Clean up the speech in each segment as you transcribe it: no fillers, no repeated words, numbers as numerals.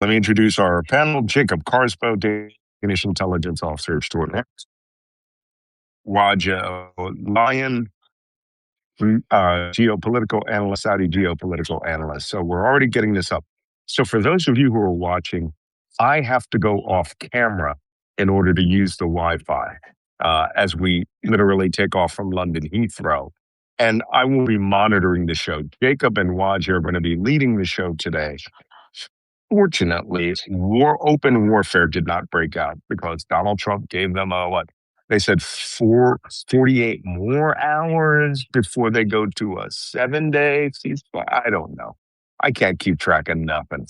Let me introduce our panel: Jacob Kaarsbo, Danish intelligence officer extraordinaire; Wajeeh Lion, geopolitical analyst, Saudi geopolitical analyst. So we're already getting this up. So for those of you who are watching, I have to go off camera in order to use the Wi-Fi as we literally take off from London Heathrow. And I will be monitoring the show. Jacob and Wajeeh are going to be leading the show today. Fortunately, open warfare did not break out because Donald Trump gave them a what? They said 48 more hours before they go to a 7-day ceasefire. I don't know. I can't keep track of nothing.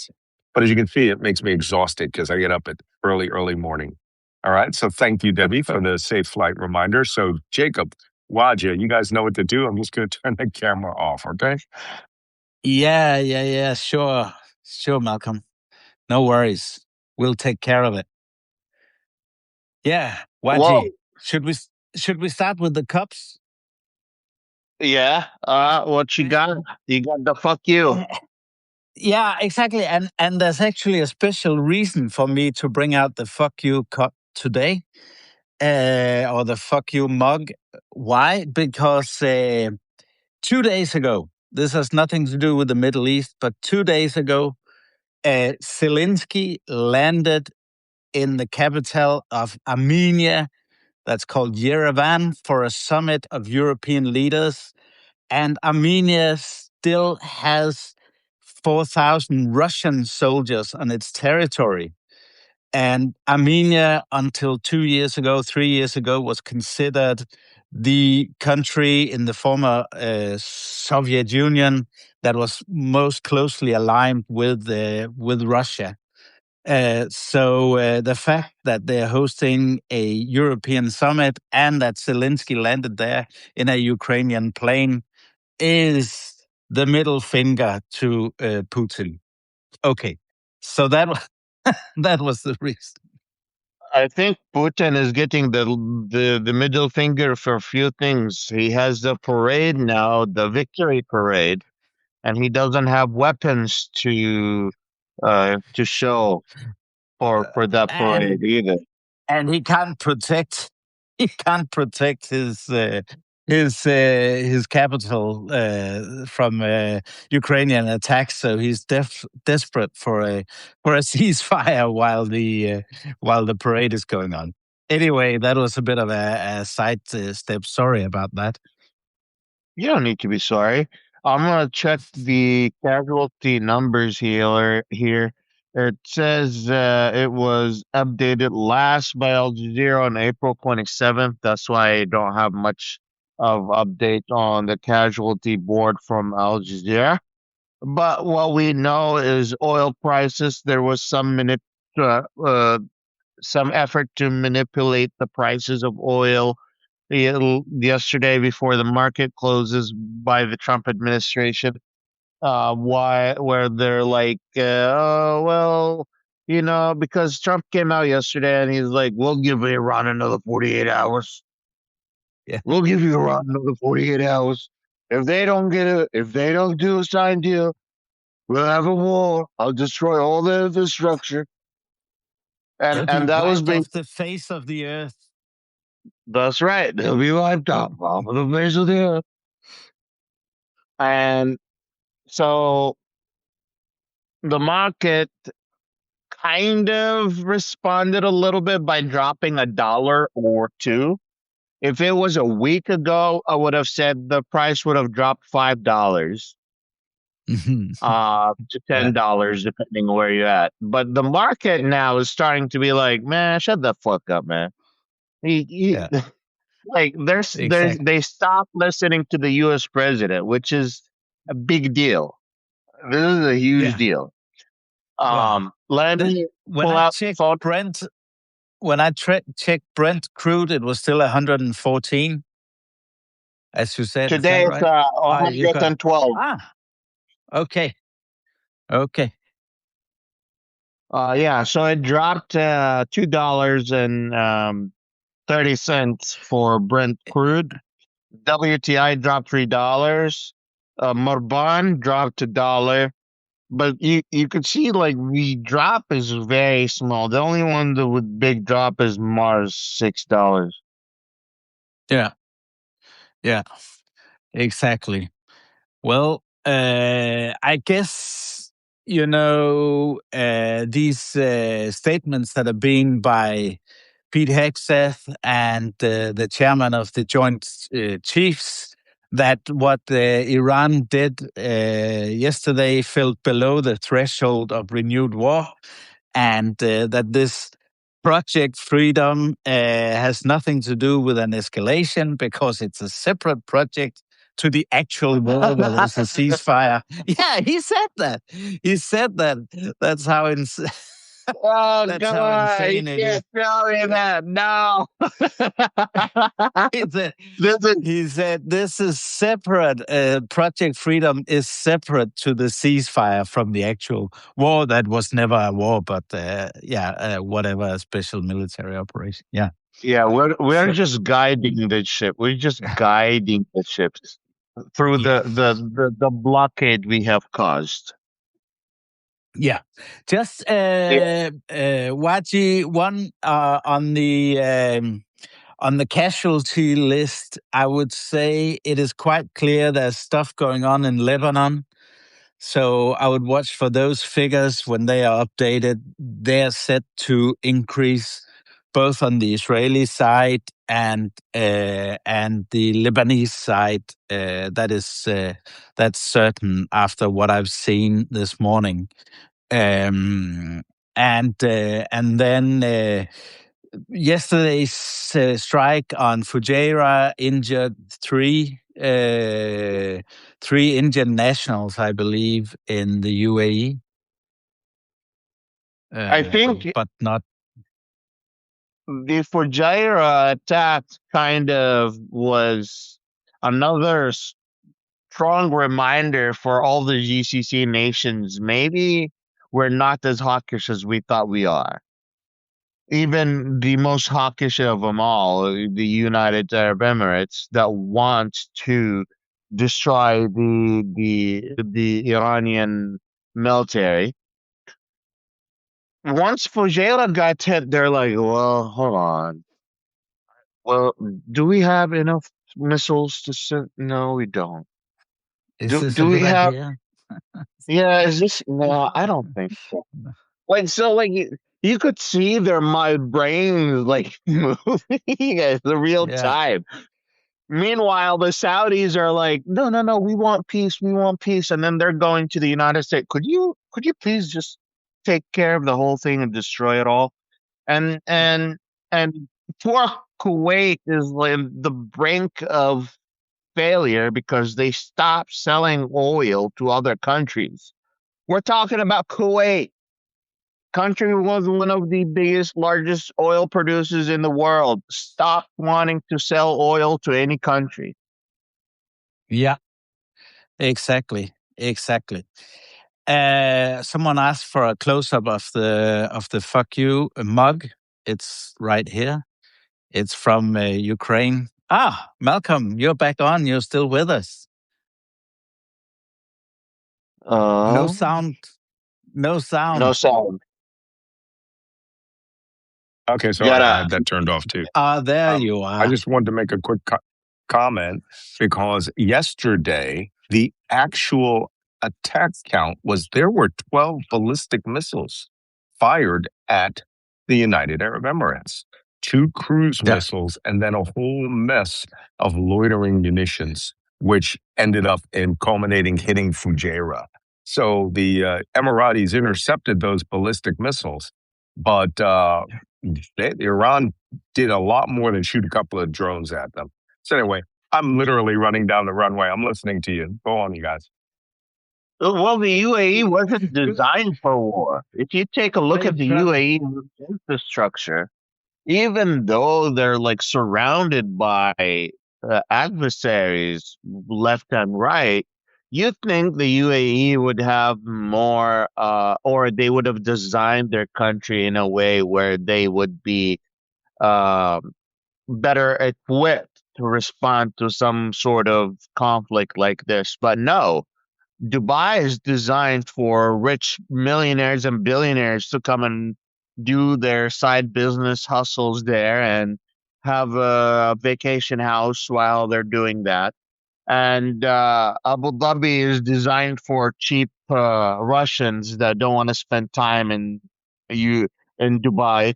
But as you can see, it makes me exhausted because I get up at early morning. All right. So thank you, Debbie, for the safe flight reminder. So Jacob, Wajeeh, you guys know what to do. I'm just going to turn the camera off. Okay. Yeah. Sure, Malcolm. No worries. We'll take care of it. Yeah, Wajeeh. Should we start with the cups? Yeah. What you got? You got the fuck you. Yeah, exactly. And there's actually a special reason for me to bring out the fuck you cup today, or the fuck you mug. Why? Because 2 days ago, this has nothing to do with the Middle East, but 2 days ago, Zelensky landed in the capital of Armenia, that's called Yerevan, for a summit of European leaders. And Armenia still has 4,000 Russian soldiers on its territory. And Armenia, until 2 years ago, 3 years ago, was considered the country in the former Soviet Union that was most closely aligned with Russia. So the fact that they're hosting a European summit and that Zelensky landed there in a Ukrainian plane is the middle finger to Putin. Okay, so that was the reason. I think Putin is getting the middle finger for a few things. He has the parade now, the victory parade, and he doesn't have weapons to show for that parade either. And he can't protect his capital from Ukrainian attacks. So he's desperate for a ceasefire while the parade is going on. Anyway, that was a bit of a side step. Sorry about that. You don't need to be sorry. I'm gonna check the casualty numbers here. It says it was updated last by Al Jazeera on April 27th. That's why I don't have much of update on the casualty board from Al Jazeera. But what we know is oil prices. There was some effort to manipulate the prices of oil yesterday before the market closes by the Trump administration. Where they're like, oh, well, because Trump came out yesterday and he's like, we'll give Iran another 48 hours. Yeah. We'll give you Iran another 48 hours. If they don't do a signed deal, we'll have a war. I'll destroy all the infrastructure. And that was off the face of the earth. That's right. They'll be wiped off of the face of the earth. And so the market kind of responded a little bit by dropping $1 or $2. If it was a week ago, I would have said the price would have dropped $5 to $10, depending where you're at. But the market now is starting to be like, man, shut the fuck up, man. Like they stopped listening to the U.S. president, which is a big deal. This is a huge deal. When I checked Brent crude, it was still 114. As you said, today it's 112. Okay. Yeah, so it dropped $2.30 for Brent crude. WTI dropped $3. Morban dropped $1. but you could see like the drop is very small. The only one that with big drop is Mars, $6. Yeah, yeah, exactly. Well, I guess these statements that are being by Pete Hegseth and the chairman of the Joint Chiefs, that what Iran did yesterday fell below the threshold of renewed war, and that this Project Freedom has nothing to do with an escalation because it's a separate project to the actual war where there's a ceasefire. Yeah, he said that. He said that. That's how Oh that's how God, you insane it is. can't tell me that. No. He said, This is he said this is separate. Project Freedom is separate to the ceasefire from the actual war that was never a war, but whatever, a special military operation. Yeah. yeah, we're So just guiding the ship. We're just guiding the ships through yeah, the blockade we have caused. yeah. Just Yeah. Waji, one on the casualty list, I would say it is quite clear there's stuff going on in Lebanon. So I would watch for those figures when they are updated. They're set to increase both on the Israeli side and the Lebanese side. That's certain after what I've seen this morning. Um, and then yesterday's strike on Fujairah injured three Indian nationals, I believe, in the UAE, I think but not. the Fujairah attack kind of was another strong reminder for all the GCC nations. Maybe we're not as hawkish as we thought we are. Even the most hawkish of them all, the United Arab Emirates, that wants to destroy the Iranian military. Once Fujairah got hit, they're like, well, hold on. Well, do we have enough missiles to send? No, we don't. Is this Do a we good have? idea? Yeah, is this? No, I don't think so. Like so, like you could see their my brains like moving at the real Yeah. time. Meanwhile, the Saudis are like, no, no, no, we want peace, and then they're going to the United States. Could you please just take care of the whole thing and destroy it all? And and poor Kuwait is like the brink of failure because they stopped selling oil to other countries. We're talking about Kuwait. Country was one of the biggest, largest oil producers in the world. Stop wanting to sell oil to any country. Yeah. Exactly. Exactly. Someone asked for a close up of the fuck you mug. It's right here. It's from Ukraine. Ah, Malcolm, you're back on. You're still with us. No Uh, sound. No no sound. sound. Okay, You sorry, I gotta. had that turned off too. Ah, there Um, you I are. just wanted to make a quick comment because yesterday the actual attack count was there were 12 ballistic missiles fired at the United Arab Emirates, two cruise Yeah. missiles, and then a whole mess of loitering munitions, which ended up in culminating hitting Fujairah. So the Emiratis intercepted those ballistic missiles, but Iran did a lot more than shoot a couple of drones at them. So anyway, I'm literally running down the runway. I'm listening to you. Go on, you guys. Well, the UAE wasn't designed for war. If you take a look at the UAE infrastructure, even though they're like surrounded by adversaries left and right, you think the UAE would have more, or they would have designed their country in a way where they would be uh, better equipped to respond to some sort of conflict like this. But no, Dubai is designed for rich millionaires and billionaires to come and do their side business hustles there and have a vacation house while they're doing that. And Abu Dhabi is designed for cheap Russians that don't want to spend time you in Dubai,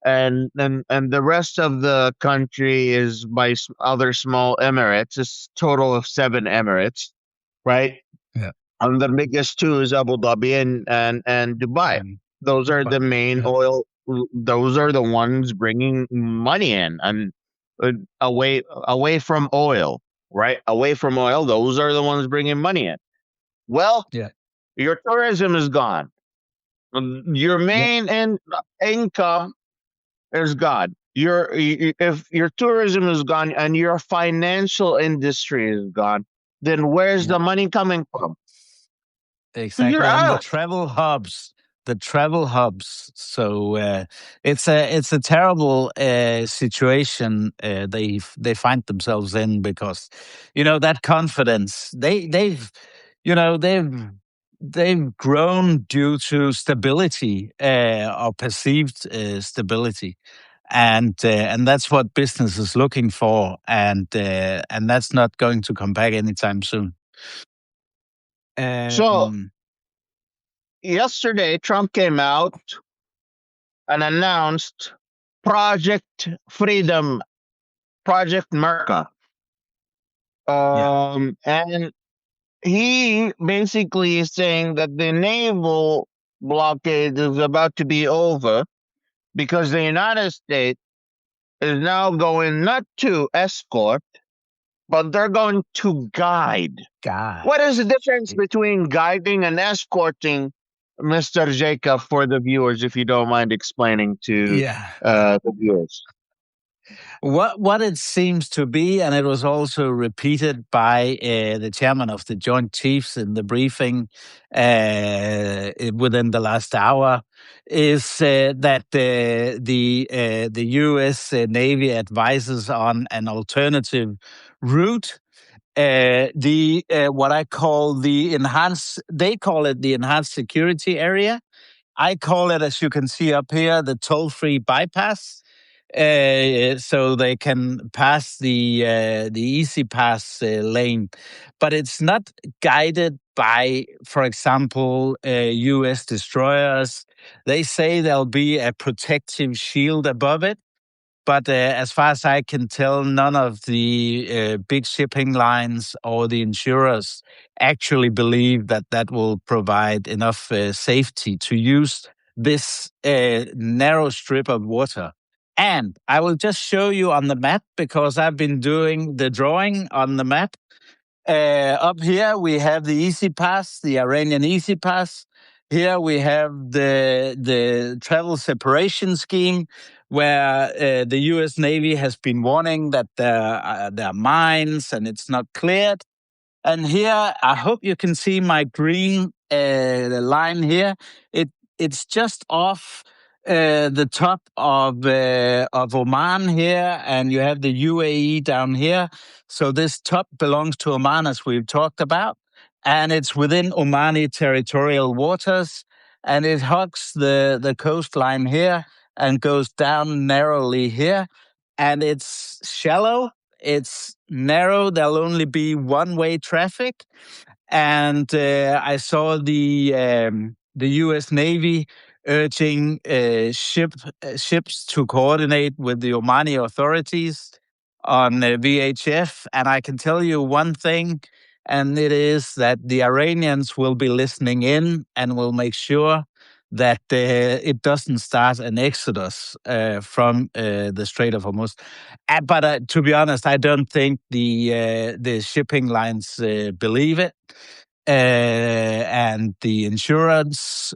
and the rest of the country is by other small emirates. It's total of 7 emirates, right? Yeah. And the biggest two is Abu Dhabi and Dubai. And Those are but the main yeah, oil. Those are the ones bringing money in and uh, away from oil, right? Away from oil, those are the ones bringing money in. Well, yeah, your tourism is gone. Your yeah, main income is gone. If your tourism is gone and your financial industry is gone, then where's yeah. the money coming from? You're Exactly, and out. the travel hubs. So it's a terrible situation they find themselves in because that confidence they've grown due to stability or perceived stability, and that's what business is looking for, and that's not going to come back anytime soon. So Um, yesterday, Trump came out and announced Project Freedom, Project Merca. yeah, And he basically is saying that the naval blockade is about to be over because the United States is now going not to escort, but they're going to guide. God. What is the difference between guiding and escorting, Mr. Jacob, for the viewers, if you don't mind explaining to Yeah, yeah. the viewers? What it seems to be, and it was also repeated by the chairman of the Joint Chiefs in the briefing within the last hour, is that the U.S. Navy advises on an alternative route. The what I call the enhanced, they call it the enhanced security area. I call it, as you can see up here, the toll-free bypass. So they can pass the easy pass lane, but it's not guided by, for example, U.S. destroyers. They say there'll be a protective shield above it, but as far as I can tell, none of the big shipping lines or the insurers actually believe that that will provide enough safety to use this narrow strip of water. And I will just show you on the map because I've been doing the drawing on the map. Up here we have the Easy Pass, the Iranian Easy Pass. Here we have the travel separation scheme, where the U.S. Navy has been warning that there are mines and it's not cleared. And here, I hope you can see my green line here. It's just off the top of Oman here, and you have the UAE down here. So this top belongs to Oman, as we've talked about, and it's within Omani territorial waters, and it hugs the coastline here and goes down narrowly here, and it's shallow, it's narrow. There'll only be one-way traffic, and I saw the U.S. Navy urging ships to coordinate with the Omani authorities on VHF. And I can tell you one thing, and it is that the Iranians will be listening in and will make sure that it doesn't start an exodus from the Strait of Hormuz. But to be honest, I don't think the shipping lines believe it, and the insurers.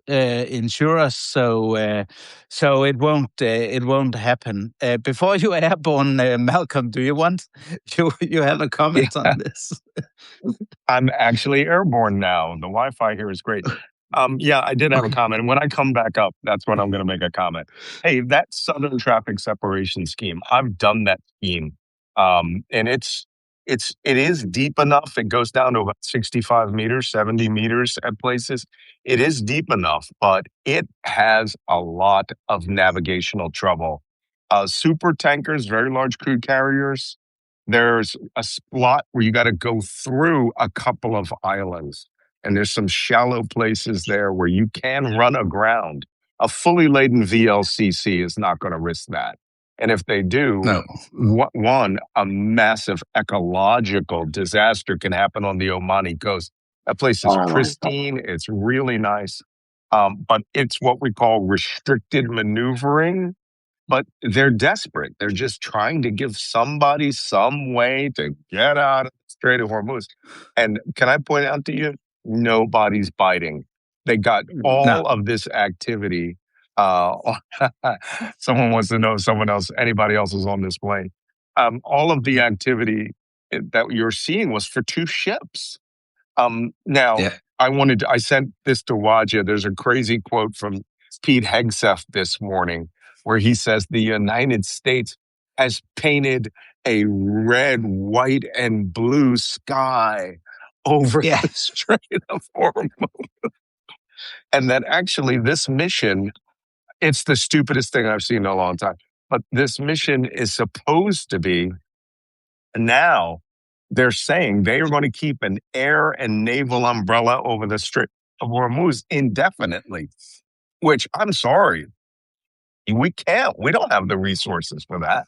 So it won't happen. Before you airborne, Malcolm, do you want you have a comment on Yeah, this? I'm actually airborne now. The Wi-Fi here is great. Yeah, I did have a Okay. comment. When I come back up, that's when I'm going to make a comment. Hey, that Southern Traffic Separation Scheme, I've done that scheme, and it's it is deep enough. It goes down to about 65 meters, 70 meters at places. It is deep enough, but it has a lot of navigational trouble. Super tankers, very large crude carriers, there's a spot where you got to go through a couple of islands. And there's some shallow places there where you can run aground. A fully laden VLCC is not going to risk that. And if they do, No. one, a massive ecological disaster can happen on the Omani coast. That place is Oh my God. pristine. It's really nice. But it's what we call restricted maneuvering. But they're desperate. They're just trying to give somebody some way to get out of the Strait of Hormuz. And can I point out to you, nobody's biting. They got all of this activity. Someone wants to know if anybody else is on this plane. All of the activity that you're seeing was for two ships. Now, Yeah. I sent this to Wajeeh. There's a crazy quote from Pete Hegseth this morning where he says the United States has painted a red, white, and blue sky over Yeah. the Strait of Hormuz. And that actually this mission, it's the stupidest thing I've seen in a long time. But this mission is supposed to be now they're saying they are going to keep an air and naval umbrella over the Strait of Hormuz indefinitely, which I'm sorry, we can't. We don't have the resources for that,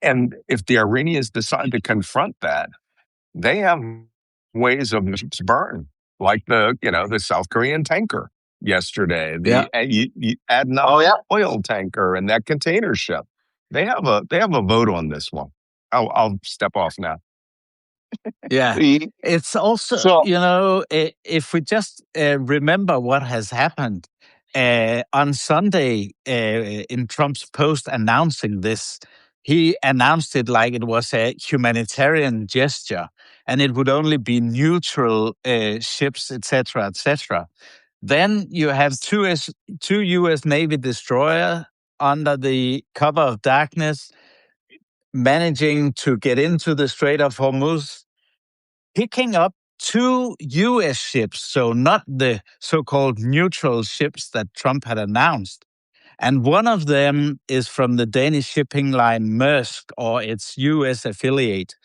And if the Iranians decide to confront that, they have ways of ships burn, like the South Korean tanker yesterday, the Adnan oil tanker, and that container ship. They have a vote on this one. I'll step off now. Yeah. It's also, if we just remember what has happened on Sunday in Trump's post announcing this, he announced it like it was a humanitarian gesture and it would only be neutral ships, etc., etc. Then you have two U.S. Navy destroyers under the cover of darkness managing to get into the Strait of Hormuz, picking up two U.S. ships, so not the so-called neutral ships that Trump had announced. And one of them is from the Danish shipping line Maersk, or its U.S. affiliate,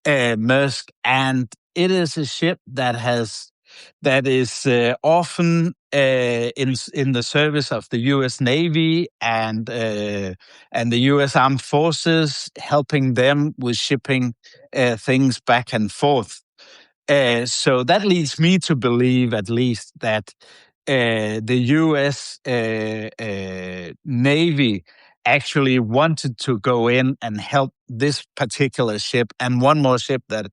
Maersk. And it is a ship that is often in the service of the U.S. Navy and the U.S. Armed Forces, helping them with shipping things back and forth. So that leads me to believe, at least, that the U.S. Navy actually wanted to go in and help this particular ship and one more ship that,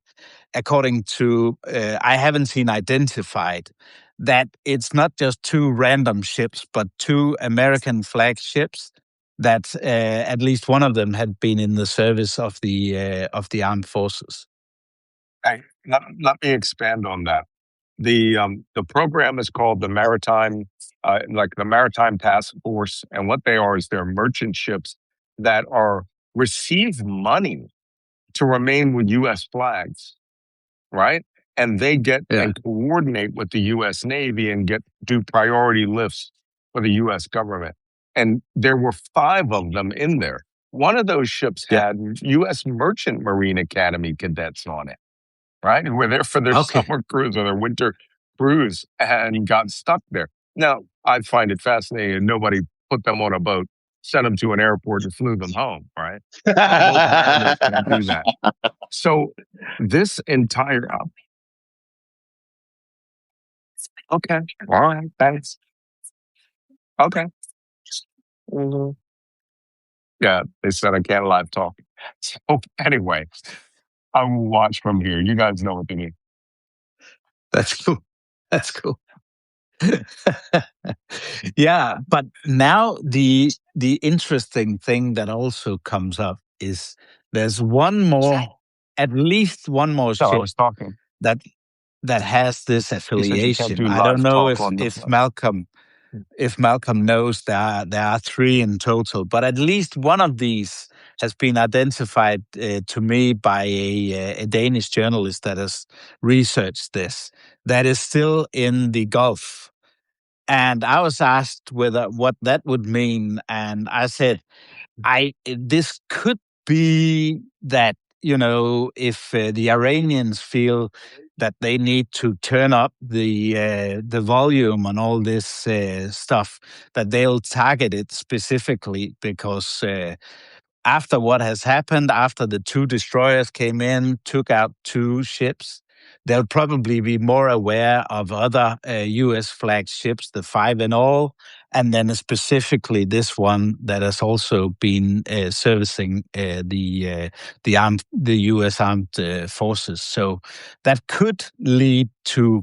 according to, I haven't seen identified, that it's not just two random ships, but two American flag ships that at least one of them had been in the service of the armed forces. Let me expand on that. The program is called the Maritime, the Maritime Task Force, and what they are is they're merchant ships that receive money to remain with U.S. flags, right? And they get and coordinate with the U.S. Navy and do priority lifts for the U.S. government. And there were 5 of them in there. One of those ships had U.S. Merchant Marine Academy cadets on it, right? And were there for their summer cruise or their winter cruise and got stuck there. Now, I find it fascinating. Nobody put them on a boat, sent them to an airport, and flew them home, right? Most governments don't do that. So this entire okay, all right, thanks. Okay. Mhm. Yeah, they said I can't live talk. So anyway, I will watch from here. You guys know what they mean. That's cool. That's cool. Yeah, but now the interesting thing that also comes up is there's at least one more I ship was talking. that has this He said you can't affiliation. do I don't live know talk on the if Malcolm knows there are 3 in total, but at least one of these has been identified to me by a Danish journalist that has researched this, that is still in the Gulf. And I was asked whether what that would mean, and I said, this could be that, if the Iranians feel that they need to turn up the volume on all this stuff, that they'll target it specifically because after what has happened, after the two destroyers came in, took out two ships, they'll probably be more aware of other U.S. flagged ships, the 5 in all, and then specifically this one that has also been servicing the U.S. armed forces. So that could lead to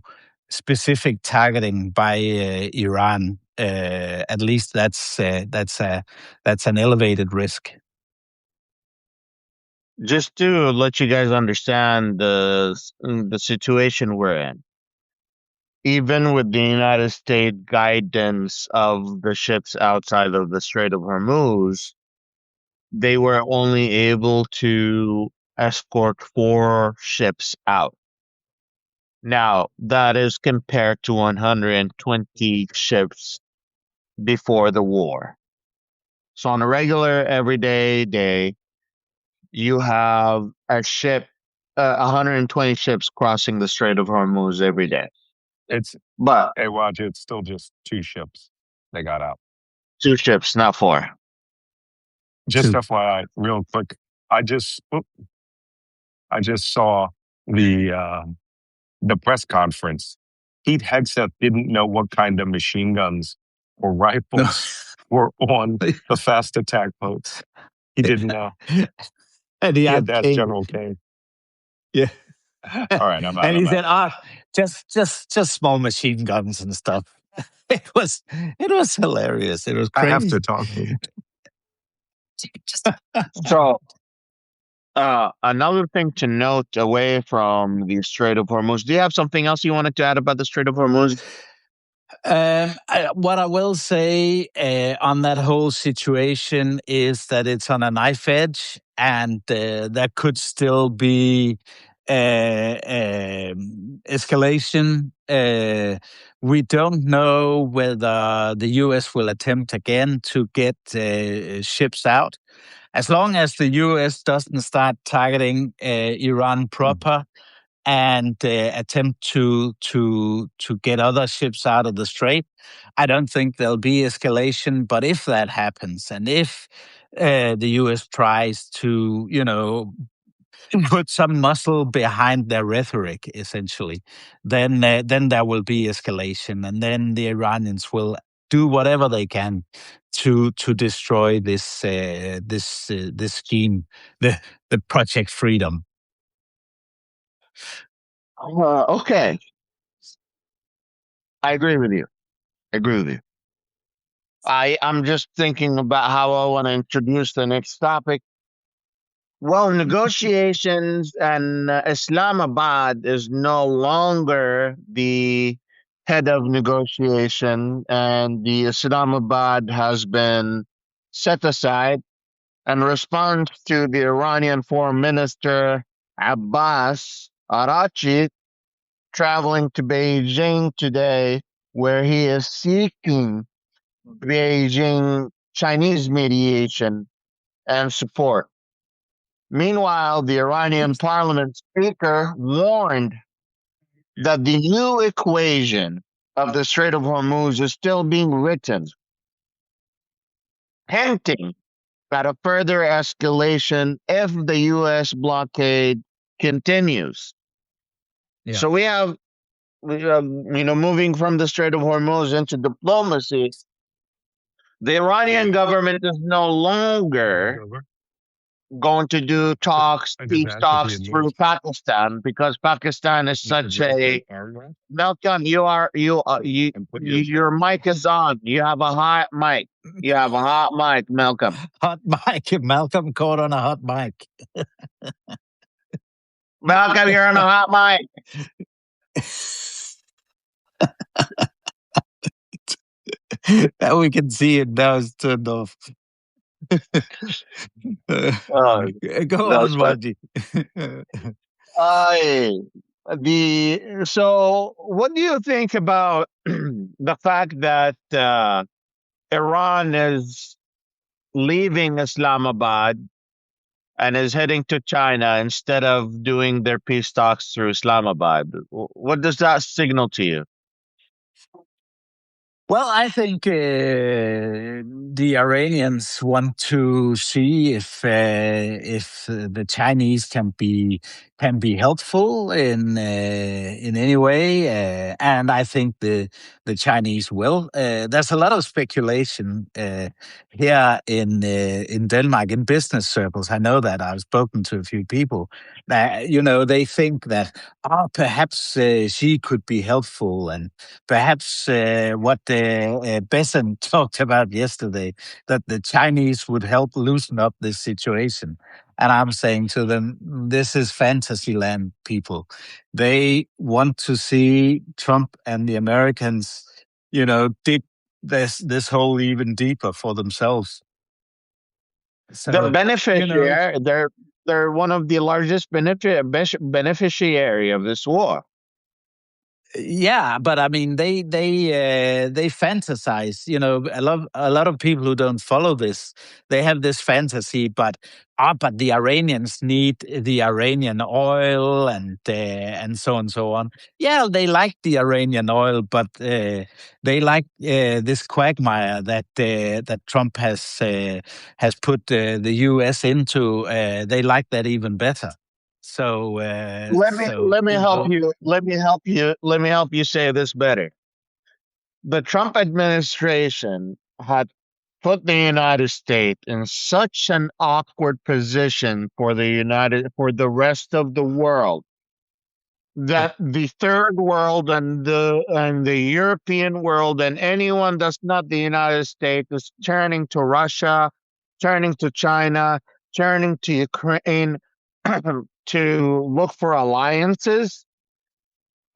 specific targeting by Iran. At least that's an elevated risk. Just to let you guys understand the situation we're in, even with the United States guidance of the ships outside of the Strait of Hormuz, they were only able to escort 4 ships out. Now, that is compared to 120 ships before the war. So on a regular everyday day, you have a ship, 120 ships crossing the Strait of Hormuz every day. It's But hey, Wajeeh, it's still just 2 ships they got out. 2 ships, not 4. Just Two. FYI, real quick, I just saw the press conference. Pete Hegseth didn't know what kind of machine guns or No. rifles were on the fast attack boats. He didn't know. And He he had had to ask King. General King. Yeah. All right, I'm out. And he I'm out. said, just small machine guns and stuff. It was hilarious. It was I have crazy. to talk to him. So, another thing to note away from the Strait of Hormuz, do you have something else you wanted to add about the Strait of Hormuz? What I will say on that whole situation is that it's on a knife edge, and there could still be escalation. We don't know whether the U.S. will attempt again to get ships out. As long as the U.S. doesn't start targeting Iran proper, and attempt to get other ships out of the strait, I don't think there'll be escalation. But if that happens, and if the U.S. tries to, put some muscle behind their rhetoric, essentially, then there will be escalation, and then the Iranians will do whatever they can to destroy this scheme, the Project Freedom. Okay. I agree with you. I'm just thinking about how I want to introduce the next topic. Well, negotiations and Islamabad is no longer the head of negotiation, and the Islamabad has been set aside in response to the Iranian Foreign Minister Abbas Arachi traveling to Beijing today, where he is seeking Beijing Chinese mediation and support. Meanwhile, the Iranian parliament speaker warned that the new equation of the Strait of Hormuz is still being written, hinting at a further escalation if the U.S. blockade continues. Yeah. So we have, moving from the Strait of Hormuz into diplomacy, the Iranian government is no longer going to do peace talks through Pakistan, because Pakistan is such a Malcolm. Your mic is on. You have a hot mic. Malcolm. Hot mic. Malcolm caught on a hot mic. Malcolm, you're on a hot mic. Now we can see it now. It's turned off. Uh, Go that's on, fun. Wajeeh. I so what do you think about the fact that Iran is leaving Islamabad and is heading to China instead of doing their peace talks through Islamabad? What does that signal to you? Well, I think the Iranians want to see if the Chinese can be helpful in any way, and I think the Chinese will. There's a lot of speculation here in Denmark in business circles. I know that I've spoken to a few people that they think that perhaps she could be helpful and perhaps what Besson talked about yesterday, that the Chinese would help loosen up this situation. And I'm saying to them, this is fantasy land, people. They want to see Trump and the Americans, dig this hole even deeper for themselves. The So, beneficiary, they're one of the largest beneficiary of this war. yeah, but I mean, they fantasize. A lot of people who don't follow this, they have this fantasy. But the Iranians need the Iranian oil and so on and so on. Yeah, they like the Iranian oil, but they like this quagmire that Trump has put the U.S. into. They like that even better. So, Let me help you. Let me help you say this better. The Trump administration had put the United States in such an awkward position for the rest of the world yeah, that the third world and the European world and anyone that's not the United States is turning to Russia, turning to China, turning to Ukraine to look for alliances.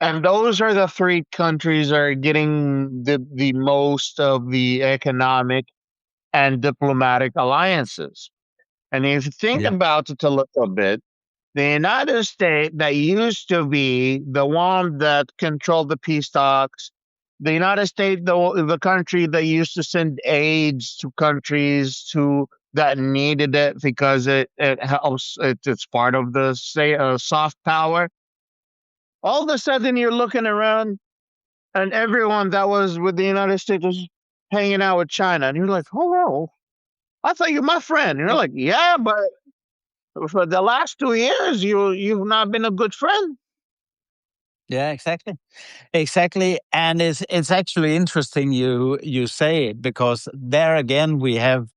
And those are the three countries that are getting the most of the economic and diplomatic alliances. And if you think yeah, about it a little bit, the United States that used to be the one that controlled the peace talks, the United States, the country that used to send aids to countries that needed it because it helps, it's part of the say soft power. All of a sudden, you're looking around, and everyone that was with the United States was hanging out with China, and you're like, "Oh, wow, I thought you're my friend." And you're yeah, like, "Yeah, but for the last 2 years, you've not been a good friend." yeah, exactly. Exactly, and it's actually interesting you say it because there again we have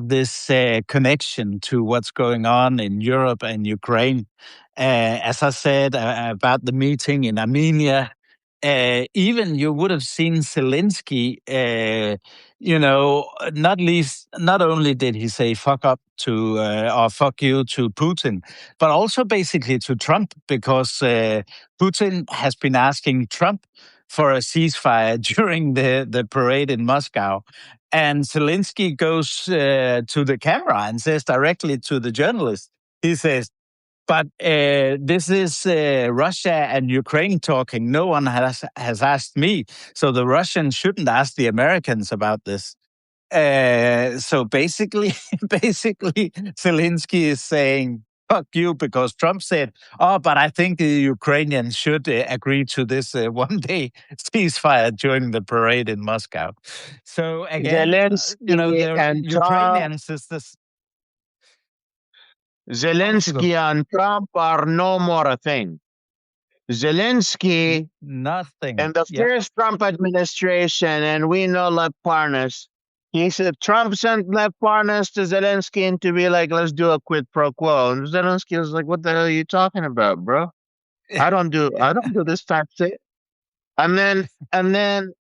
this connection to what's going on in Europe and Ukraine. As I said about the meeting in Armenia, even you would have seen Zelensky. Not only did he say "fuck up" to or "fuck you" to Putin, but also basically to Trump because Putin has been asking Trump for a ceasefire during the parade in Moscow. And Zelensky goes to the camera and says directly to the journalist, he says, but this is Russia and Ukraine talking. No one has asked me. So the Russians shouldn't ask the Americans about this. So basically, basically, Zelensky is saying, fuck you, because Trump said, oh, but I think the Ukrainians should agree to this one day ceasefire during the parade in Moscow. So again, Zelensky the and Trump, Ukrainians is this. You go. Zelensky and Trump are no more a thing. Zelensky Nothing. in the Yeah. first Trump administration, and we know Lev Parnas. He said Trump sent Lev Parnas to Zelensky and to be like, let's do a quid pro quo. And Zelensky was like, what the hell are you talking about, bro? I Yeah. don't do this type of thing. And then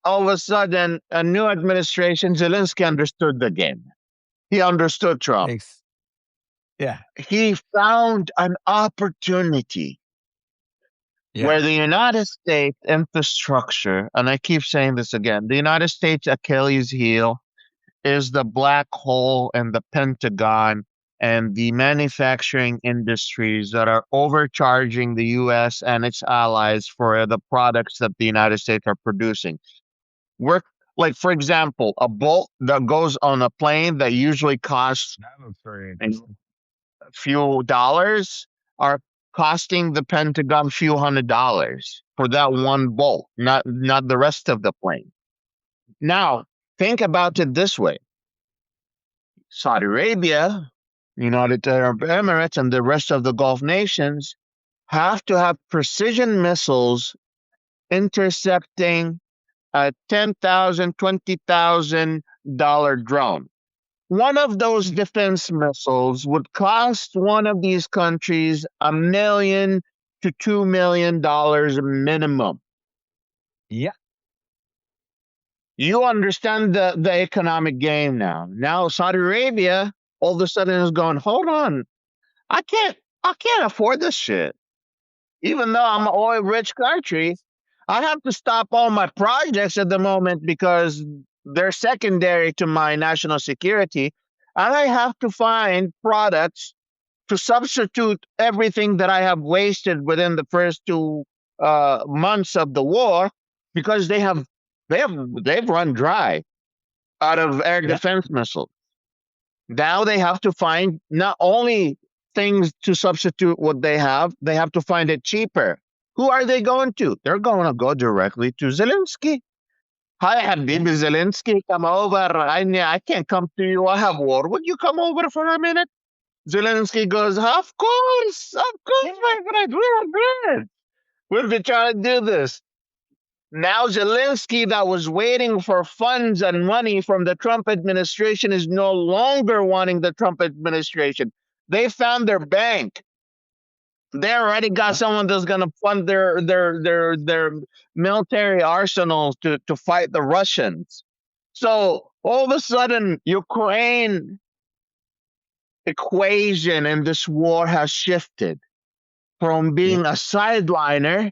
all of a sudden, a new administration, Zelensky understood the game. He understood Trump. Ex- yeah. He found an opportunity Yeah. where the United States infrastructure, and I keep saying this again, the United States Achilles heel is the black hole and the Pentagon and the manufacturing industries that are overcharging the US and its allies for the products that the United States are producing. We're like, for example, a bolt that goes on a plane that usually costs That looks very a interesting. few dollars are costing the Pentagon few $100s for that one bolt, not the rest of the plane. Now, think about it this way. Saudi Arabia, United Arab Emirates, and the rest of the Gulf nations have to have precision missiles intercepting a $10,000, $20,000 drone. One of those defense missiles would cost one of these countries $1 million to $2 million minimum. Yeah. You understand the economic game now. Now Saudi Arabia all of a sudden is going, hold on, I can't afford this shit. Even though I'm an oil rich country, I have to stop all my projects at the moment because they're secondary to my national security. And I have to find products to substitute everything that I have wasted within the first 2 months of the war because they've run dry out of air Yeah. defense missiles. Now they have to find not only things to substitute what they have to find it cheaper. Who are they going to? They're going to go directly to Zelensky. Hi, Habibi Zelensky, come over. I can't come to you. I have war. Would you come over for a minute? Zelensky goes, of course, my friend. We are good. We've been trying to do this. Now Zelensky, that was waiting for funds and money from the Trump administration, is no longer wanting the Trump administration. They found their bank. They already got someone that's going to fund their military arsenals to fight the Russians. So all of a sudden, Ukraine equation in this war has shifted from being a sideliner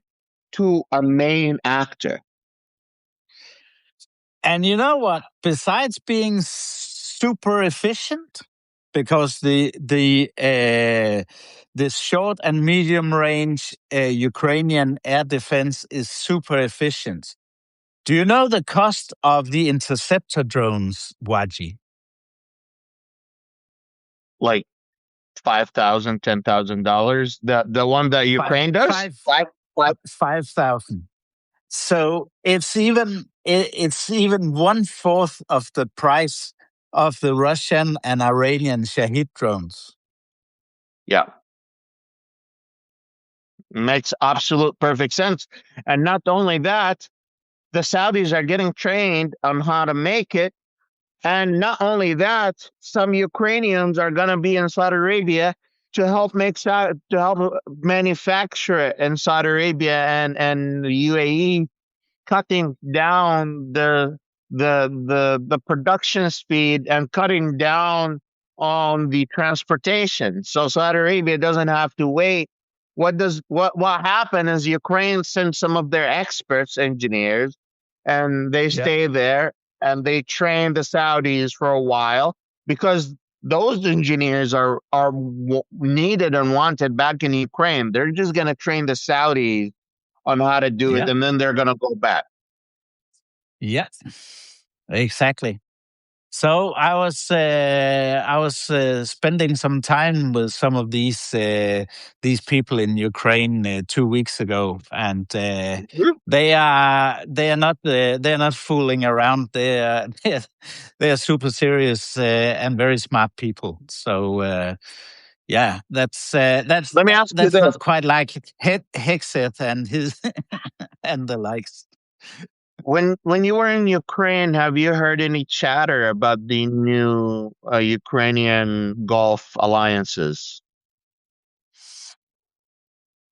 to a main actor. And you know what? Besides being super efficient, because this short and medium range Ukrainian air defense is super efficient. Do you know the cost of the interceptor drones, Wajeeh? Like $5,000, $10,000. The one that Ukraine does, five. 5,000. So it's even 1/4 of the price of the Russian and Iranian Shahid drones. Yeah, makes absolute perfect sense. And not only that, the Saudis are getting trained on how to make it. And not only that, some Ukrainians are going to be in Saudi Arabia to help manufacture it in Saudi Arabia and the UAE, cutting down the production speed and cutting down on the transportation. So Saudi Arabia doesn't have to wait. What happened is Ukraine sent some of their experts, engineers, and they stay there and they train the Saudis for a while because those engineers are needed and wanted back in Ukraine. They're just going to train the Saudis on how to do it, and then they're going to go back. Yeah, exactly. So I was spending some time with some of these people in Ukraine 2 weeks ago, and they are not fooling around. They are super serious and very smart people. So yeah, that's Let me ask you this. not quite like Hexet and his and the likes. When you were in Ukraine, have you heard any chatter about the new Ukrainian Gulf alliances?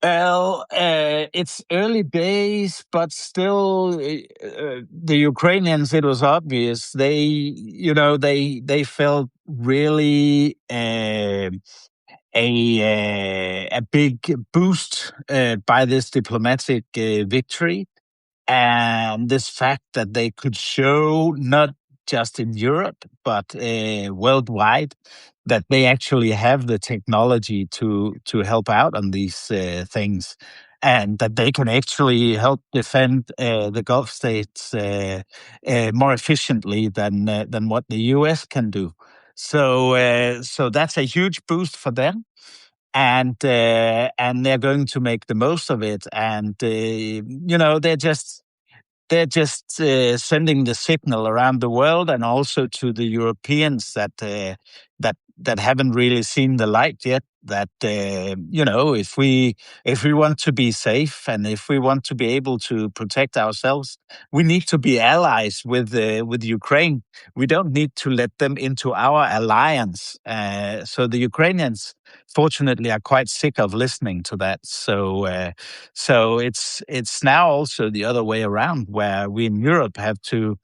Well, it's early days, but still, the Ukrainians. It was obvious they felt really a big boost by this diplomatic victory, and this fact that they could show not just in Europe, but worldwide, that they actually have the technology to help out on these things, and that they can actually help defend the Gulf states more efficiently than what the U.S. can do. So that's a huge boost for them, and they're going to make the most of it. And they're just sending the signal around the world, and also to the Europeans that haven't really seen the light yet. That if we want to be safe, and if we want to be able to protect ourselves, we need to be allies with Ukraine. We don't need to let them into our alliance. So the Ukrainians, fortunately, are quite sick of listening to that. So it's now also the other way around, where we in Europe have to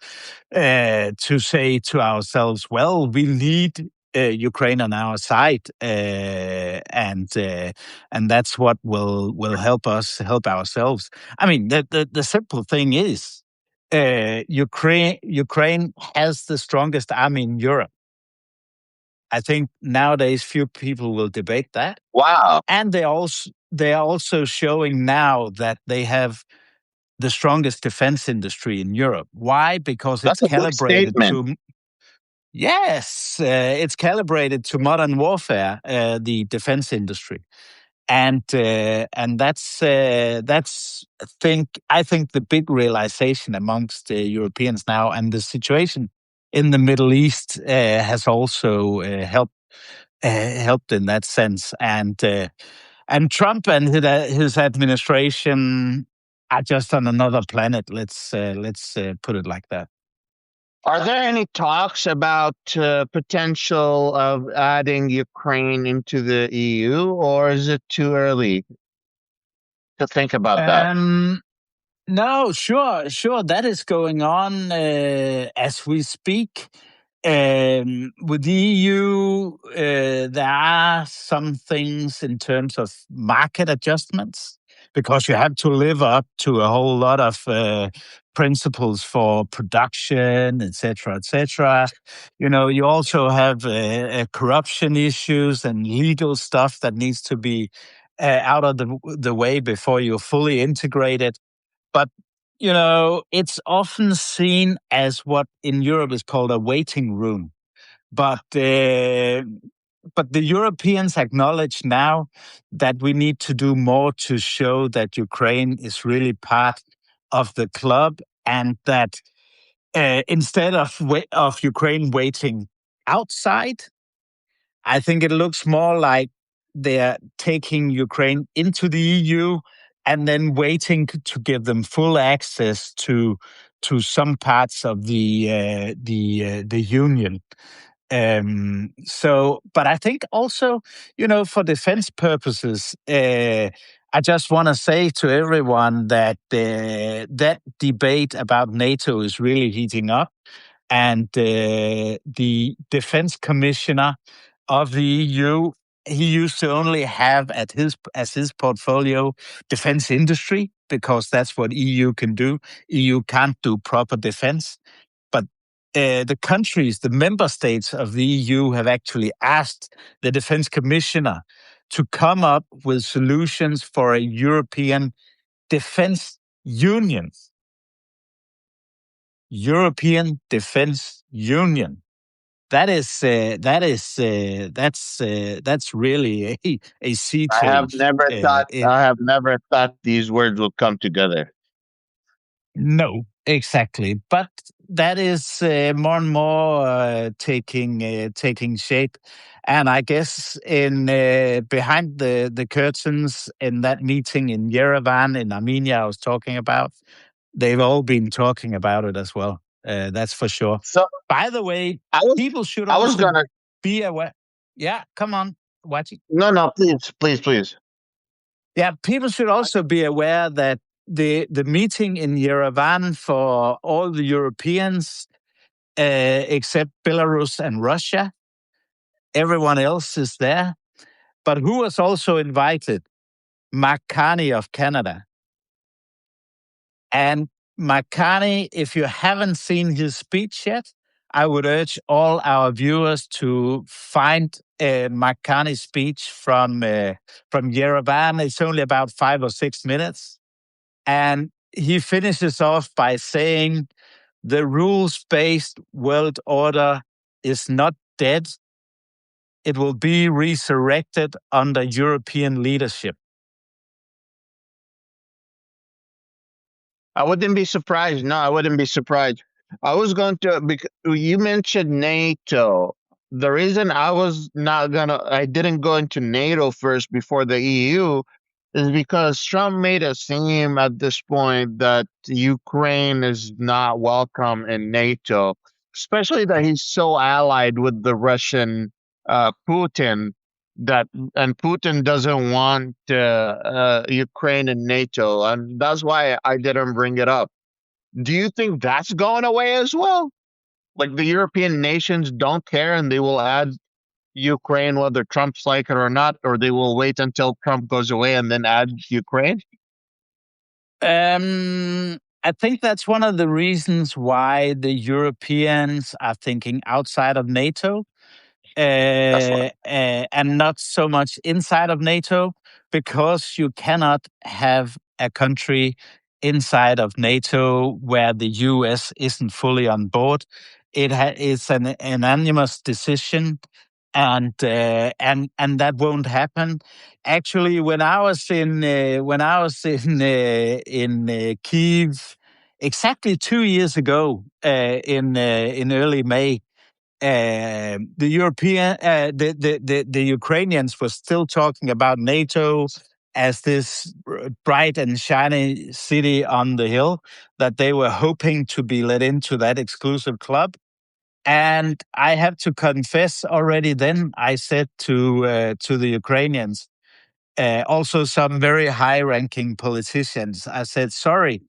say to ourselves, well, we need Ukraine on our side, and that's what will help us help ourselves. I mean, the simple thing is, Ukraine has the strongest army in Europe. I think nowadays few people will debate that, Wow, and they are also showing now that they have the strongest defense industry in Europe. Why? Because it's that's a big calibrated statement. to yes, it's calibrated to modern warfare, the defense industry, and that's I think the big realization amongst the Europeans now, and the situation in the Middle East has also helped in that sense. And Trump and his administration are just on another planet. Let's put it like that. Are there any talks about potential of adding Ukraine into the EU, or is it too early to think about that? No, sure. That is going on as we speak. With the EU, there are some things in terms of market adjustments, because you have to live up to a whole lot of principles for production, etc., etc. You also have corruption issues and legal stuff that needs to be out of the way before you're fully integrated. But it's often seen as what in Europe is called a waiting room. But the Europeans acknowledge now that we need to do more to show that Ukraine is really part of the club, and that instead of Ukraine waiting outside, I think it looks more like they're taking Ukraine into the EU, and then waiting to give them full access to some parts of the union. But I think also, for defense purposes, I just want to say to everyone that that debate about NATO is really heating up, and the defense commissioner of the EU, he used to only have as his portfolio defense industry, because that's what EU can do. EU can't do proper defense. But the countries, the member states of the EU, have actually asked the defense commissioner to come up with solutions for a European defense union. European Defense Union. That's really a sea change. I have never thought these words would come together. No, exactly. But that is more and more taking shape. And I guess in behind the curtains in that meeting in Yerevan in Armenia I was talking about, they've all been talking about it as well. That's for sure. So By the way, I was people should I was also gonna be aware. Yeah, come on, watch it. no, please. Yeah, people should also be aware that the meeting in Yerevan for all the Europeans, except Belarus and Russia, everyone else is there. But who was also invited? Mark Carney of Canada. And Mark Carney, if you haven't seen his speech yet, I would urge all our viewers to find Makani's speech from Yerevan. It's only about 5 or 6 minutes. And he finishes off by saying, the rules-based world order is not dead. It will be resurrected under European leadership. I wouldn't be surprised. No, I wouldn't be surprised. I was going to, because you mentioned NATO. The reason I didn't go into NATO first before the EU is because Trump made it seem at this point that Ukraine is not welcome in NATO, especially that he's so allied with the Russian Putin that, and Putin doesn't want Ukraine and NATO, and that's why I didn't bring it up. Do you think that's going away as well? Like the European nations don't care and they will add Ukraine whether Trump's like it or not, or they will wait until Trump goes away and then add Ukraine? I think that's one of the reasons why the Europeans are thinking outside of NATO That's what. and not so much inside of NATO, because you cannot have a country inside of NATO where the US isn't fully on board. It's an unanimous decision, and that won't happen. Actually, when I was in Kiev exactly 2 years ago, in early May, the Ukrainians were still talking about NATO as this bright and shiny city on the hill that they were hoping to be let into that exclusive club. And I have to confess, already then I said to the Ukrainians, also some very high-ranking politicians, I said, sorry,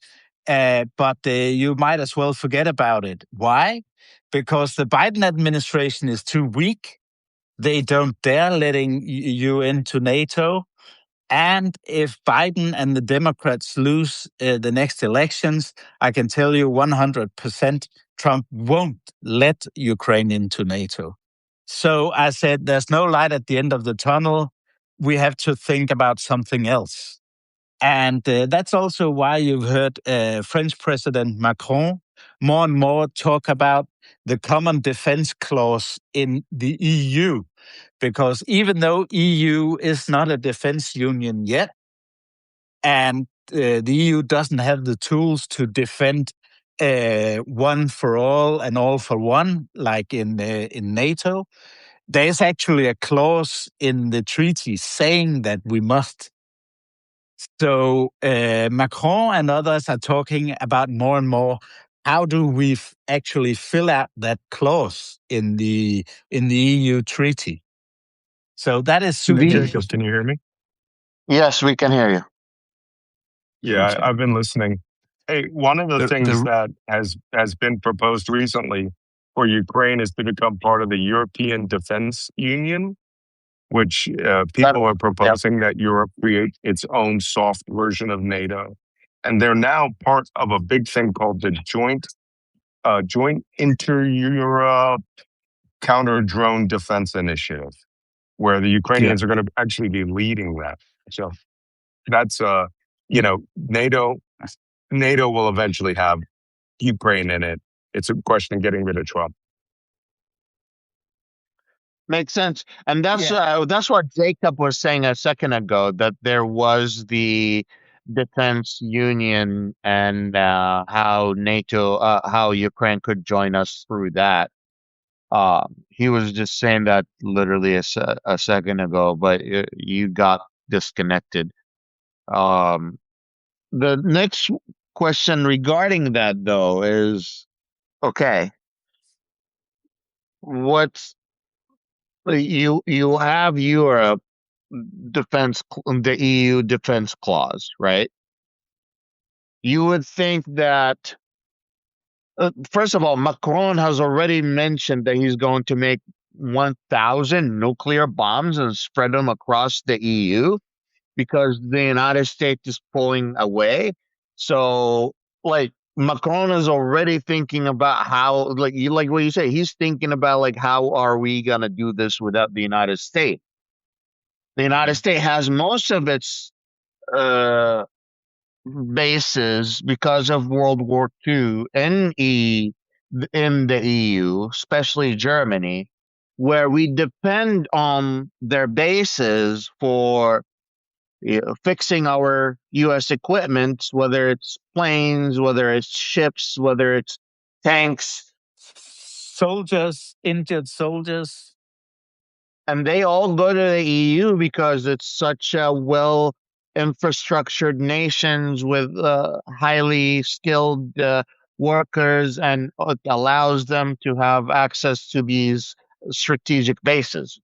but you might as well forget about it. Why? Because the Biden administration is too weak. They don't dare letting you into NATO. And if Biden and the Democrats lose the next elections, I can tell you 100% Trump won't let Ukraine into NATO. So I said, there's no light at the end of the tunnel. We have to think about something else. And that's also why you've heard French President Macron more and more talk about the common defense clause in the EU. Because even though EU is not a defense union yet, and the EU doesn't have the tools to defend one for all and all for one, like in NATO, there is actually a clause in the treaty saying that we must. So Macron and others are talking about more and more, how do we actually fill out that clause in the EU treaty? So that is super Jacob, interesting. can you hear me? Yes, we can hear you. Yeah, Okay. I've been listening. Hey, one of the things that has been proposed recently for Ukraine is to become part of the European Defense Union, which people are Yep. proposing that Europe create its own soft version of NATO. And they're now part of a big thing called the Joint Inter-Europe Counter Drone Defense Initiative, where the Yeah. Ukrainians are going to actually be leading that. So that's NATO will eventually have Ukraine in it. It's a question of getting rid of Trump. Makes sense. And that's Yeah. that's what Jacob was saying a second ago, that there was the defense union and how Ukraine could join us through that. He was just saying that literally a second ago, but you got disconnected. Um, the next question regarding that though is, okay, what's you have Europe the EU defense clause, right? You would think that first of all, Macron has already mentioned that he's going to make 1,000 nuclear bombs and spread them across the EU because the United States is pulling away. So, like, Macron is already thinking about how, like you, like what you say, he's thinking about like how are we gonna do this without the United States? The United States has most of its uh, bases because of World War II in the EU, especially Germany, where we depend on their bases for fixing our U.S. equipment, whether it's planes, whether it's ships, whether it's tanks, Soldiers, injured soldiers. and they all go to the EU because it's such a well infrastructured nations with highly skilled workers, and it allows them to have access to these strategic bases.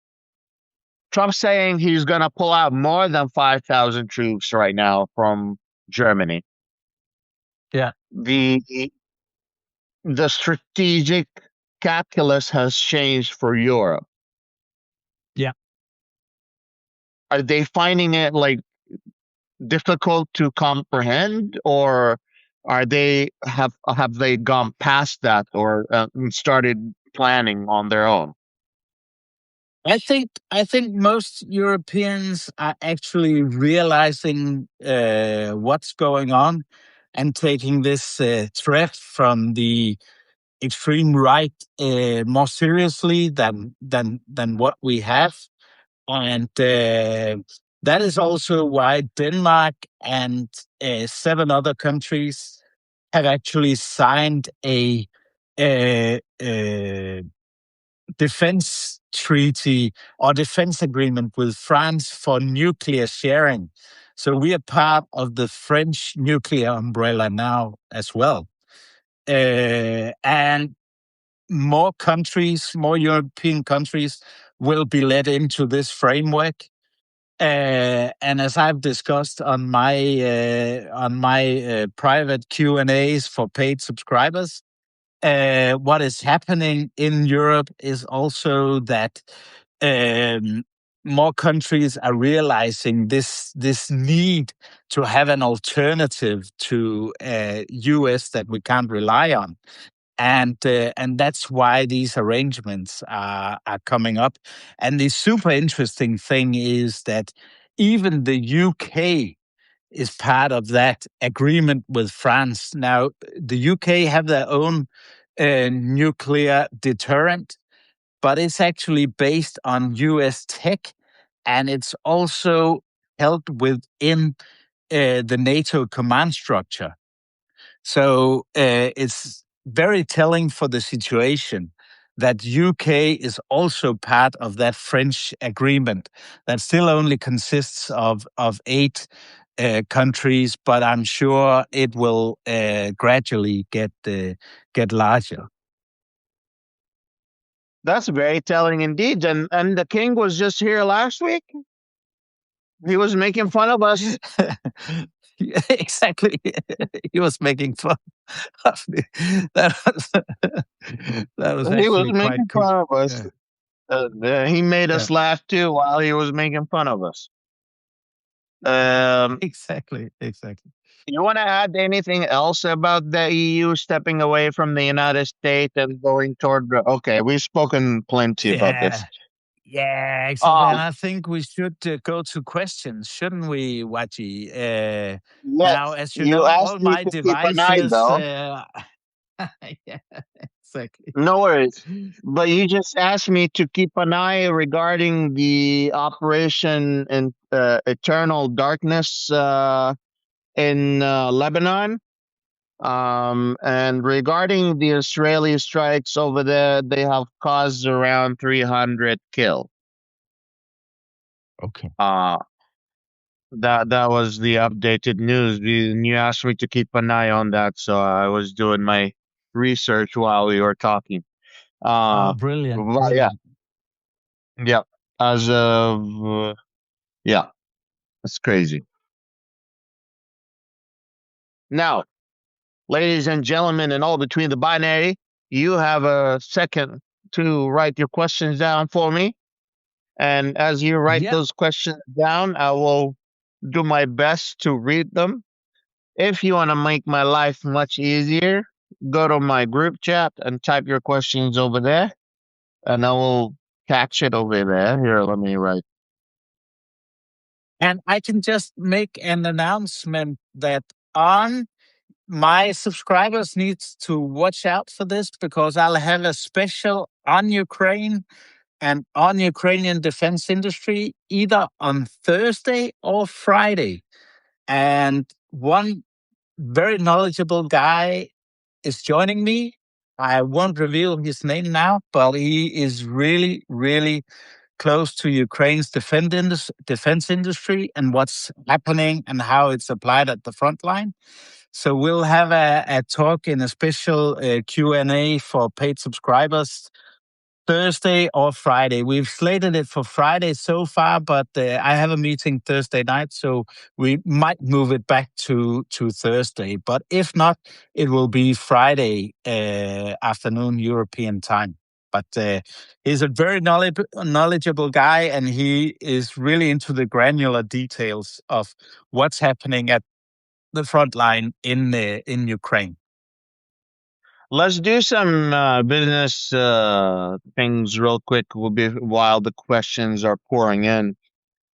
Trump's saying he's going to pull out more than 5,000 troops right now from Germany. Yeah. The the strategic calculus has changed for Europe. Yeah. Are they finding it like difficult to comprehend, or are they have they gone past that, or started planning on their own? I think most Europeans are actually realizing what's going on and taking this threat from the extreme right more seriously than what we have, and that is also why Denmark and 7 other countries have actually signed a uh, uh, defense treaty or defense agreement with France for nuclear sharing. So we are part of the French nuclear umbrella now as well. And more countries, more European countries will be let into this framework. And as I've discussed on my private Q&As for paid subscribers, what is happening in Europe is also that um, more countries are realizing this need to have an alternative to US that we can't rely on, and that's why these arrangements are coming up. And the super interesting thing is that even the UK is part of that agreement with France. Now, the UK have their own nuclear deterrent, but it's actually based on US tech, and it's also held within the NATO command structure. So it's very telling for the situation that UK is also part of that French agreement that still only consists of 8 countries, but I'm sure it will gradually get larger. That's very telling indeed. And the king was just here last week. He was making fun of us. Exactly. He was making fun of me. That was, that was He was actually quite making cool. fun of us. Yeah. He made Yeah. us laugh too while he was making fun of us. Um, Exactly. you want to add anything else about the EU stepping away from the United States and going toward? Okay, we've spoken plenty about this. Yeah. Yeah, exactly. And Um, I think we should go to questions, shouldn't we, Wajeeh? Now, yes, as you you know, asked all me my to keep an eye devices. though. Yeah, exactly. No worries. But you just asked me to keep an eye regarding the operation in Eternal Darkness in Lebanon. And regarding the Israeli strikes over there, they have caused around 300 kill. Okay. Uh, that was the updated news. And you asked me to keep an eye on that, so I was doing my research while we were talking. Oh, Uh, brilliant. but yeah, Brilliant. yeah. As of yeah, that's crazy. Now, ladies and gentlemen, and all between the binary, you have a second to write your questions down for me. And as you write Yeah. those questions down, I will do my best to read them If you want to make my life much easier, go to my group chat and type your questions over there, and I will catch it over there. Here, let me write. And I can just make an announcement that on my subscribers needs to watch out for this because I'll have a special on Ukraine and on Ukrainian defense industry either on Thursday or Friday. And one very knowledgeable guy is joining me. I won't reveal his name now, but he is really, really close to Ukraine's defense industry and what's happening and how it's applied at the front line. So we'll have a talk in a special Q&A for paid subscribers Thursday or Friday. We've slated it for Friday so far, but I have a meeting Thursday night, so we might move it back to Thursday. But if not, it will be Friday afternoon European time. But he's a very knowledgeable guy, and he is really into the granular details of what's happening at the front line in Ukraine. Let's do some business things real quick. While the questions are pouring in.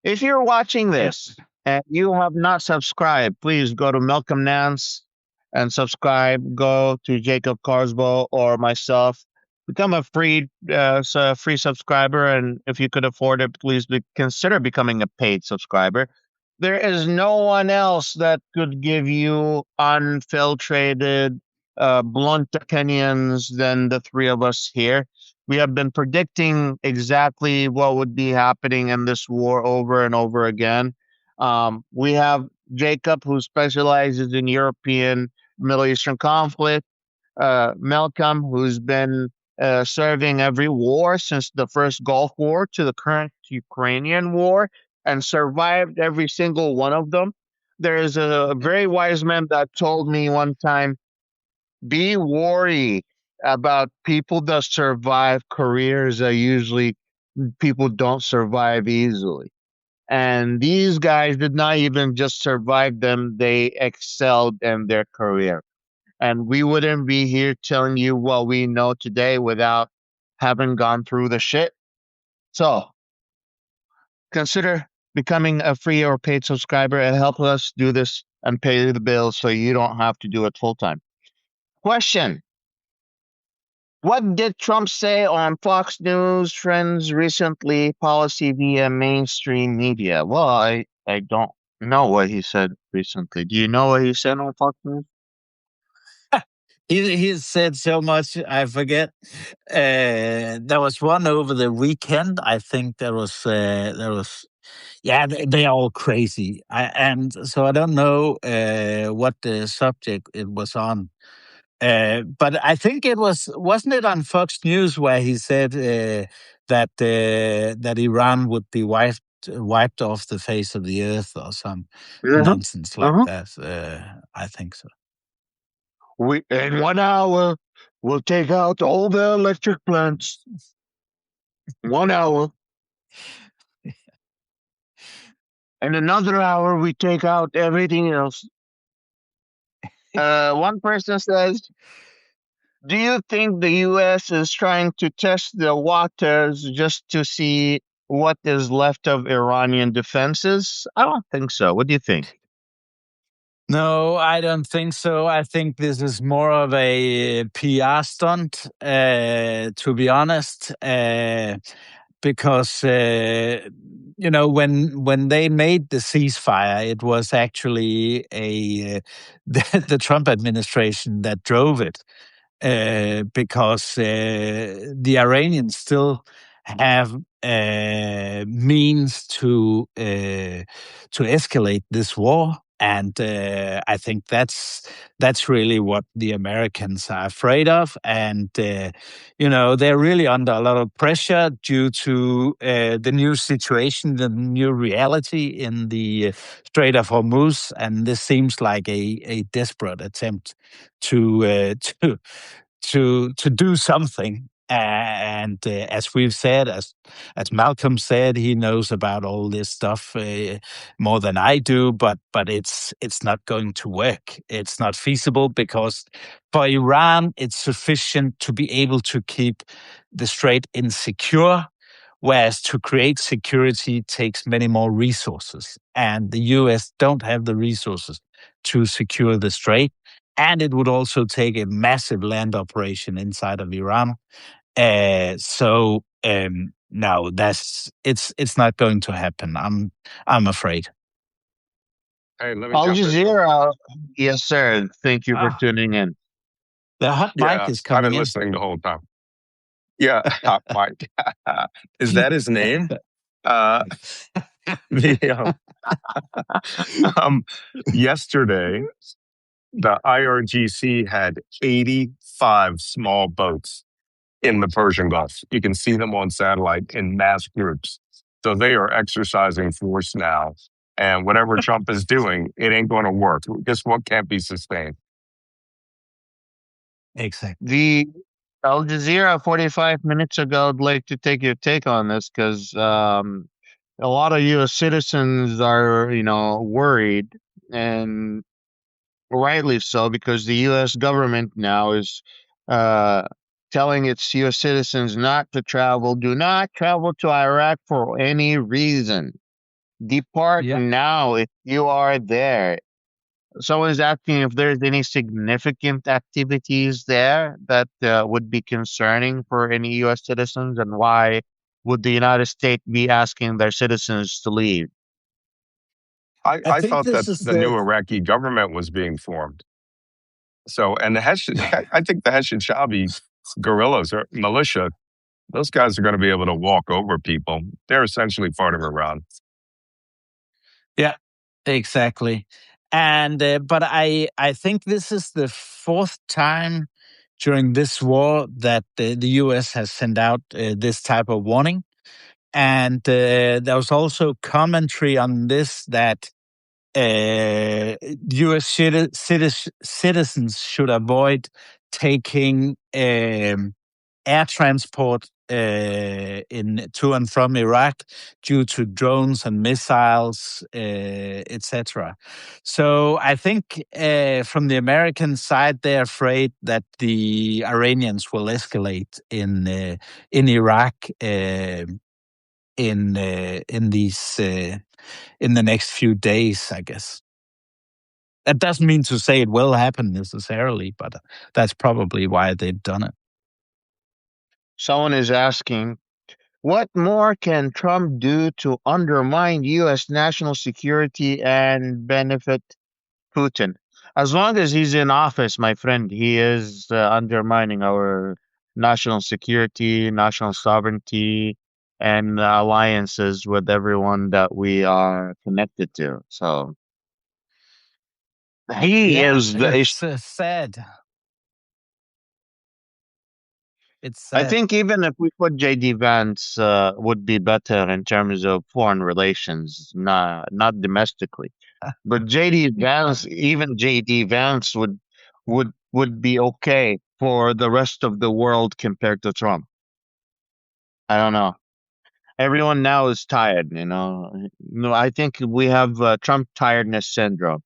If you're watching this and you have not subscribed, please go to Malcolm Nance and subscribe. Go to Jacob Kaarsbo or myself. Become a free subscriber, and if you could afford it, please consider becoming a paid subscriber. There is no one else that could give you unfiltrated, blunt opinions than the three of us here. We have been predicting exactly what would be happening in this war over and over again. We have Jacob, who specializes in European, Middle Eastern conflict. Malcolm, who's been serving every war since the first Gulf War to the current Ukrainian war and survived every single one of them. There is a very wise man that told me one time, be worried about people that survive careers that usually people don't survive easily. And these guys did not even just survive them, they excelled in their career. And we wouldn't be here telling you what we know today without having gone through the shit. So consider becoming a free or paid subscriber and help us do this and pay the bills so you don't have to do it full time. Question: what did Trump say on Fox News Trends recently? Policy via mainstream media. Well, I don't know what he said recently. Do you know what he said on Fox News? He said so much, I forget. There was one over the weekend. I think there was. Yeah, they are all crazy. And so I don't know what the subject it was on. But I think it wasn't it on Fox News where he said that Iran would be wiped off the face of the earth or some nonsense like that. I think so. We in 1 hour we'll take out all the electric plants. 1 hour. In another hour we take out everything else. One person says, do you think the US is trying to test the waters just to see what is left of Iranian defenses? I don't think so. What do you think? No, I don't think so. I think this is more of a PR stunt, to be honest, because when they made the ceasefire, it was actually the Trump administration that drove it, because the Iranians still have means to escalate this war. And I think that's really what the Americans are afraid of. And, they're really under a lot of pressure due to the new situation, the new reality in the Strait of Hormuz. And this seems like a desperate attempt to do something. And as we've said, as Malcolm said, he knows about all this stuff more than I do. But it's not going to work. It's not feasible because for Iran, it's sufficient to be able to keep the Strait insecure. Whereas to create security takes many more resources, and the US don't have the resources to secure the Strait. And it would also take a massive land operation inside of Iran. No, it's not going to happen. I'm afraid. Hey, let me Al jump in real quick. Jazeera, yes, sir. Thank you for Ah, tuning in. the hot mic Yeah, is I've coming been in. listening the whole time. Yeah, Mike. Is that his name? Uh, the, um, yesterday, the IRGC had 85 small boats in the Persian Gulf. You can see them on satellite in mass groups. So they are exercising force now. And whatever Trump is doing, it ain't going to work. Guess what can't be sustained? Exactly. The Al Jazeera 45 minutes ago, I'd like to take your take on this because a lot of U.S. citizens are, worried, and rightly so, because the U.S. government now is uh, telling its U.S. citizens not to travel. Do not travel to Iraq for any reason. Depart Yeah. now if you are there. Someone is asking if there's any significant activities there that would be concerning for any U.S. citizens, and why would the United States be asking their citizens to leave? I I think thought that this is the new the Iraqi government was being formed. So, and I think the Hashid-Shabi guerrillas or militia, those guys are going to be able to walk over people. They're essentially part of Iran. Yeah, exactly. And but I think this is the fourth time during this war that the US has sent out this type of warning. And there was also commentary on this that U.S. citizens should avoid taking air transport in to and from Iraq due to drones and missiles, etc. So I think from the American side, they're afraid that the Iranians will escalate in Iraq in these in the next few days, I guess. That doesn't mean to say it will happen necessarily, but that's probably why they've done it. Someone is asking, what more can Trump do to undermine U.S. national security and benefit Putin? As long as he's in office, my friend, he is undermining our national security, national sovereignty, and alliances with everyone that we are connected to. So he Yeah, is the it's sad. It's I sad. think even if we put JD Vance would be better in terms of foreign relations, not domestically. But JD Vance, even JD Vance would be okay for the rest of the world compared to Trump. I don't know. Everyone now is tired, you know. No, I think we have Trump tiredness syndrome.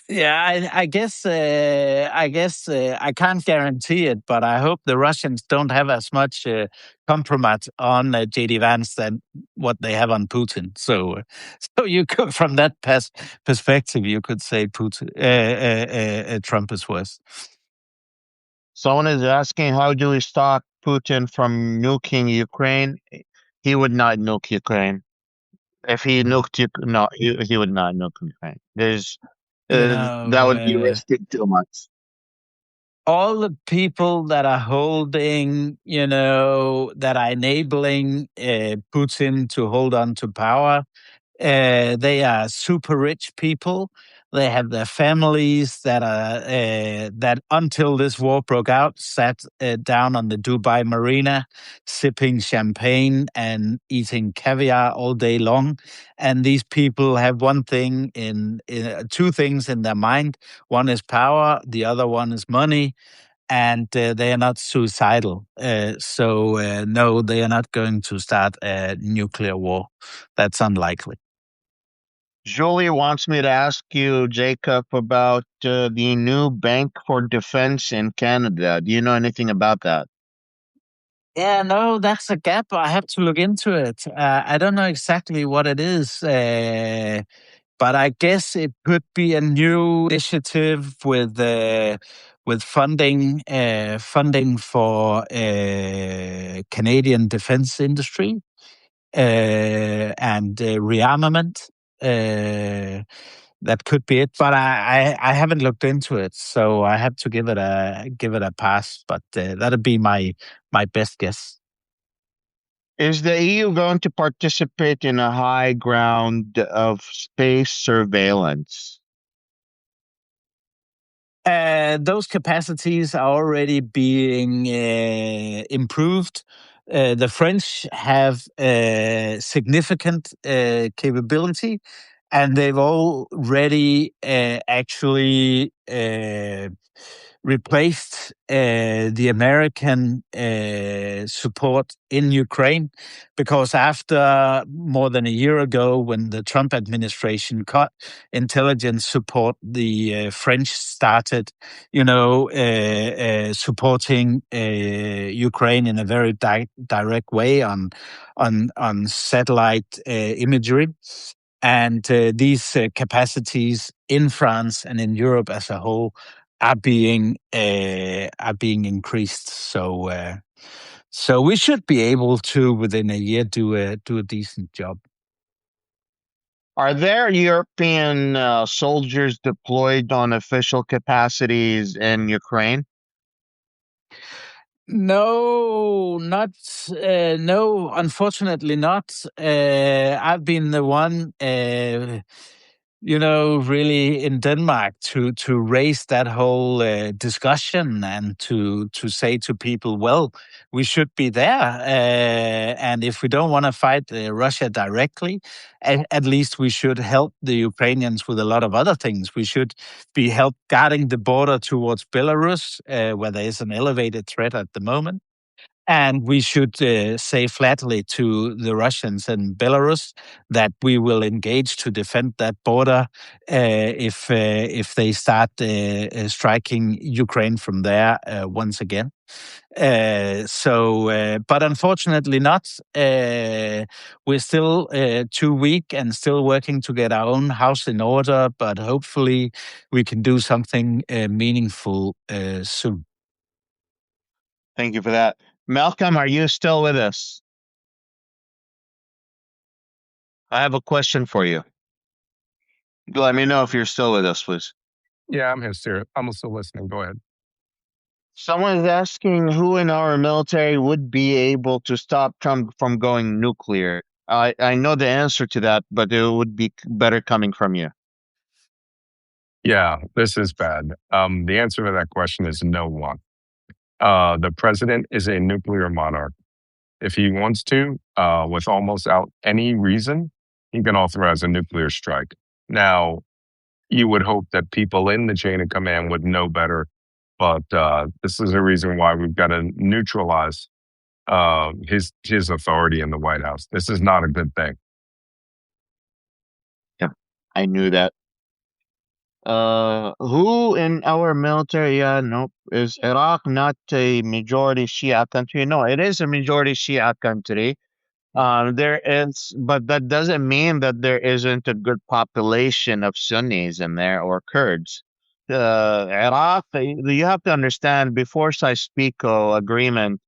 Yeah, I guess I can't guarantee it, but I hope the Russians don't have as much compromise on JD Vance than what they have on Putin. So, so you could, from that perspective, you could say Putin, Trump is worse. Someone is asking, how do we stop Putin from nuking Ukraine? He would not nuke Ukraine. If he nuked you, no, he would not nuke Ukraine. You That know, would be risking too much. all the people that are holding, that are enabling Putin to hold on to power, they are super rich people. They have their families that until this war broke out sat down on the Dubai marina, sipping champagne and eating caviar all day long. And these people have two things in their mind. One is power. The other one is money. and they are not suicidal. So no, they are not going to start a nuclear war. That's unlikely. Julie wants me to ask you, Jacob, about the new Bank for Defense in Canada. Do you know anything about that? Yeah, no, that's a gap. I have to look into it. I don't know exactly what it is, but I guess it could be a new initiative with funding for Canadian defense industry and rearmament. Uh, that could be it, but I haven't looked into it, so I have to give it a pass. But that'd be my best guess. Is the EU going to participate in a high ground of space surveillance? Those capacities are already being improved. The French have significant capability, and they've already actually replaced the American support in Ukraine, because after more than a year ago, when the Trump administration cut intelligence support, the French started, supporting Ukraine in a very direct way on satellite imagery. And these capacities in France and in Europe as a whole are being increased. So we should be able to within a year do a decent job. Are there European soldiers deployed on official capacities in Ukraine? No, not no. Unfortunately, not. I've been the one, really in Denmark to raise that whole discussion and to say to people, well, we should be there, and if we don't want to fight Russia directly, at least we should help the Ukrainians with a lot of other things. We should be help guarding the border towards Belarus, where there is an elevated threat at the moment. And we should say flatly to the Russians and Belarus that we will engage to defend that border if they start striking Ukraine from there once again. But unfortunately not. We're still too weak and still working to get our own house in order. But hopefully we can do something meaningful soon. Thank you for that. Malcolm, are you still with us? I have a question for you. Let me know if you're still with us, please. Yeah, I'm here, sir. I'm still listening. Go ahead. Someone is asking who in our military would be able to stop Trump from going nuclear. I know the answer to that, but it would be better coming from you. Yeah, this is bad. The answer to that question is no one. The president is a nuclear monarch. If he wants to, with almost out any reason, he can authorize a nuclear strike. Now, you would hope that people in the chain of command would know better, but this is a reason why we've got to neutralize his authority in the White House. This is not a good thing. Yeah, I knew that. Who in our military? Nope. Is Iraq not a majority Shia country? No, it is a majority Shia country. There is, but that doesn't mean that there isn't a good population of Sunnis in there or Kurds. Iraq, you have to understand before Sykes-Picot agreement,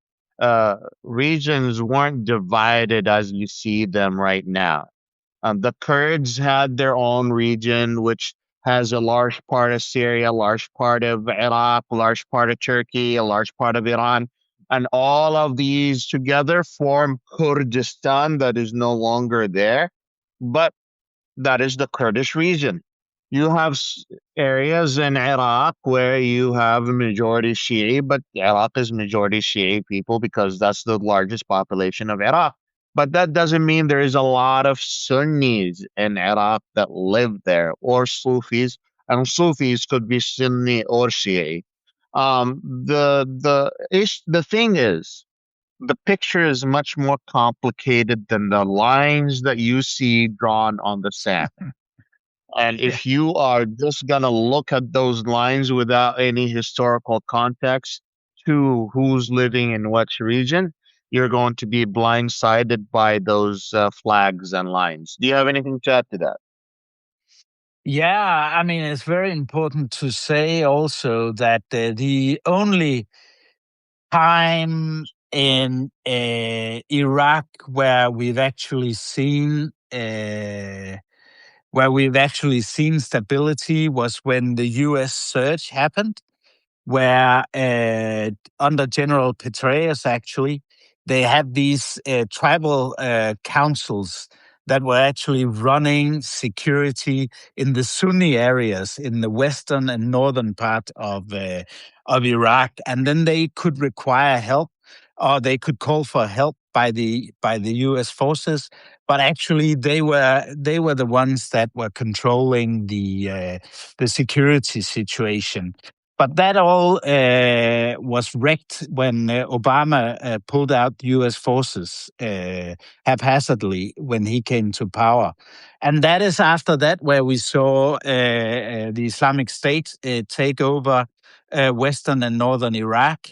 regions weren't divided as you see them right now. The Kurds had their own region, which has a large part of Syria, a large part of Iraq, a large part of Turkey, a large part of Iran. And all of these together form Kurdistan that is no longer there. But that is the Kurdish region. You have areas in Iraq where you have a majority Shi'i, but Iraq is majority Shi'i people because that's the largest population of Iraq. But that doesn't mean there is a lot of Sunnis in Iraq that live there or Sufis, and Sufis could be Sunni or Shi'i. The thing is, the picture is much more complicated than the lines that you see drawn on the sand. And Yeah. if you are just gonna look at those lines without any historical context to who's living in which region, you're going to be blindsided by those flags and lines. Do you have anything to add to that? Yeah, I mean, it's very important to say also that the only time in Iraq where we've actually seen stability was when the U.S. surge happened, where under General Petraeus, actually, they had these tribal councils that were actually running security in the Sunni areas in the western and northern part of Iraq, and then they could require help, or they could call for help by the U.S. forces. But actually, they were the ones that were controlling the security situation. But that all was wrecked when Obama pulled out U.S. forces haphazardly when he came to power. And that is after that where we saw the Islamic State take over Western and Northern Iraq.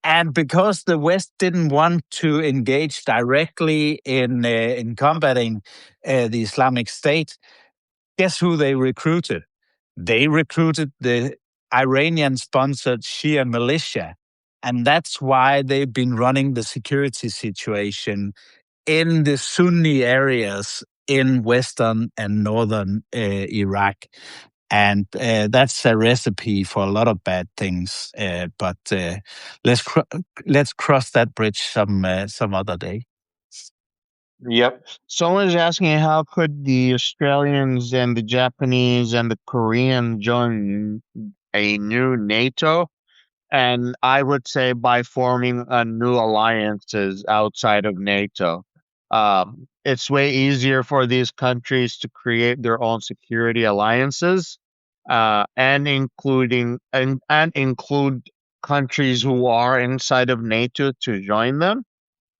And because the West didn't want to engage directly in combating the Islamic State, guess who they recruited? They recruited the Iranian sponsored Shia militia. And that's why they've been running the security situation in the Sunni areas in western and northern Iraq. And that's a recipe for a lot of bad things. But let's let's cross that bridge some other day. Yep. Someone is asking how could the Australians and the Japanese and the Korean join a new NATO? And I would say by forming a new alliances outside of NATO. It's way easier for these countries to create their own security alliances, and include countries who are inside of NATO to join them.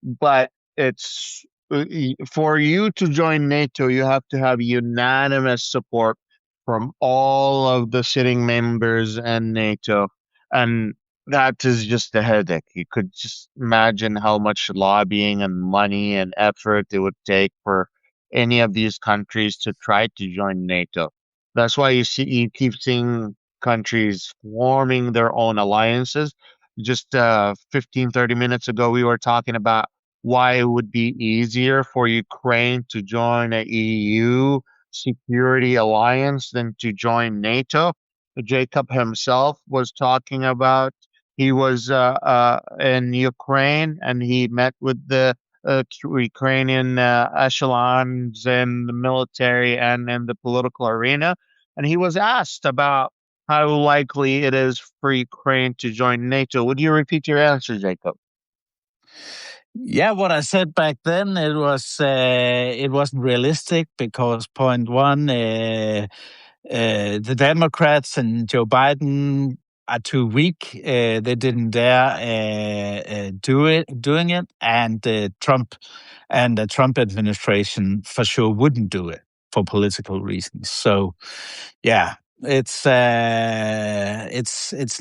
But it's for you to join NATO, you have to have unanimous support from all of the sitting members and NATO, and that is just a headache. You could just imagine how much lobbying and money and effort it would take for any of these countries to try to join NATO. That's why you keep seeing countries forming their own alliances. Just 15, 30 minutes ago, we were talking about why it would be easier for Ukraine to join a EU security alliance than to join NATO. Jacob himself was talking about he was in Ukraine and he met with the Ukrainian echelons in the military and in the political arena. And he was asked about how likely it is for Ukraine to join NATO. Would you repeat your answer, Jacob? Yeah, what I said back then, it wasn't realistic because point one, the Democrats and Joe Biden are too weak. They didn't dare doing it, and Trump and the Trump administration for sure wouldn't do it for political reasons. So, yeah, it's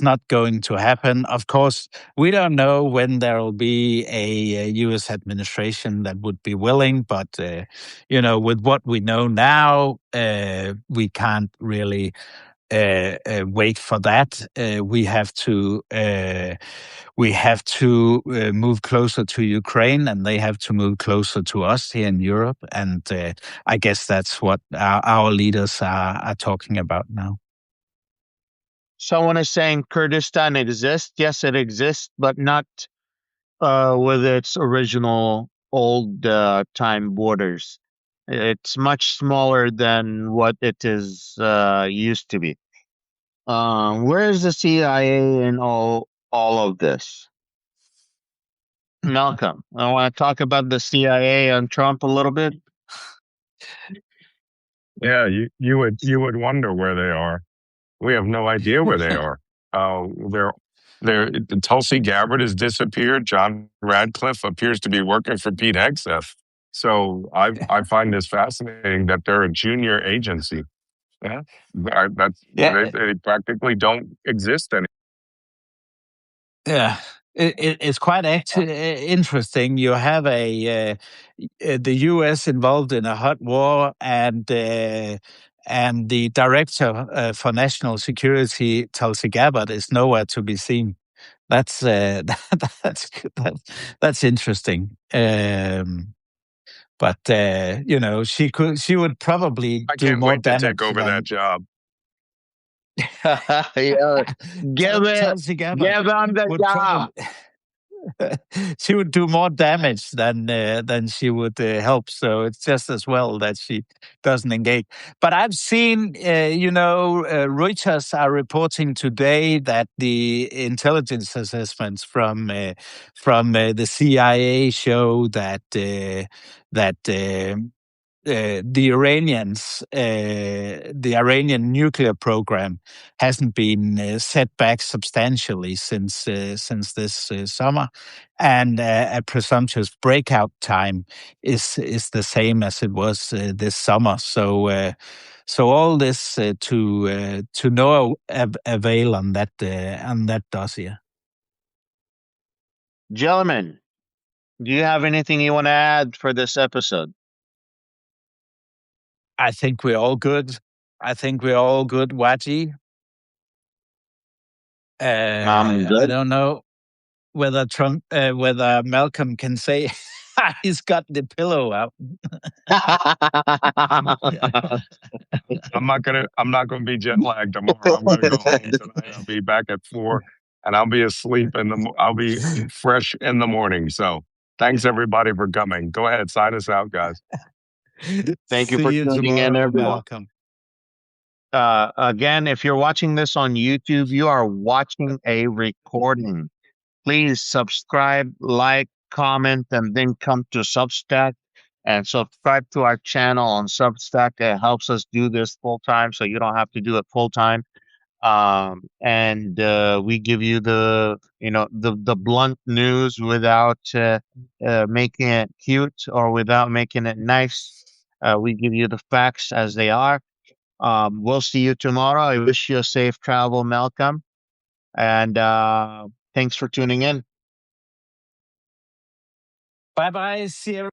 not going to happen. Of course, we don't know when there will be a U.S. administration that would be willing, but with what we know now, we can't really wait for that. We have to move closer to Ukraine, and they have to move closer to us here in Europe. And I guess that's what our leaders are talking about now. Someone is saying Kurdistan exists. Yes, it exists, but not with its original old time borders. It's much smaller than what it is used to be. Where is the CIA in all of this? Malcolm, I want to talk about the CIA and Trump a little bit. Yeah, you would wonder where they are. We have no idea where they are. They're Tulsi Gabbard has disappeared. John Radcliffe appears to be working for Pete Hegseth. So I find this fascinating that they're a junior agency. Yeah, Yeah, they practically don't exist anymore. yeah. It's quite interesting. You have the U.S. involved in a hot war, and the director for national security, Tulsi Gabbard, is nowhere to be seen. That's that's interesting. But she would probably I do can't more wait to take damage over that than job. Yeah, Tulsi Gabbard give him the would job. probably. She would do more damage than she would help. So it's just as well that she doesn't engage. But I've seen, Reuters are reporting today that the intelligence assessments from the CIA show that the Iranian nuclear program hasn't been set back substantially since this summer, and a presumptuous breakout time is the same as it was this summer. So all this to no avail on that dossier. Gentlemen, do you have anything you want to add for this episode? I think we're all good. I think we're all good, Wajeeh. I'm I good. don't know whether Malcolm can say he's got the pillow out. I'm not gonna be jet lagged tomorrow. I'm gonna go home tonight. I'll be back at 4, and I'll be asleep I'll be fresh in the morning. So thanks everybody for coming. Go ahead, sign us out, guys. Thank you for See you tuning in, tomorrow, everyone. Malcolm. Again, if you're watching this on YouTube, you are watching a recording. Please subscribe, like, comment, and then come to Substack and subscribe to our channel on Substack. It helps us do this full time, so you don't have to do it full time. And we give you the blunt news without making it cute or without making it nice. We give you the facts as they are. We'll see you tomorrow. I wish you a safe travel, Malcolm, and thanks for tuning in. Bye bye. See you.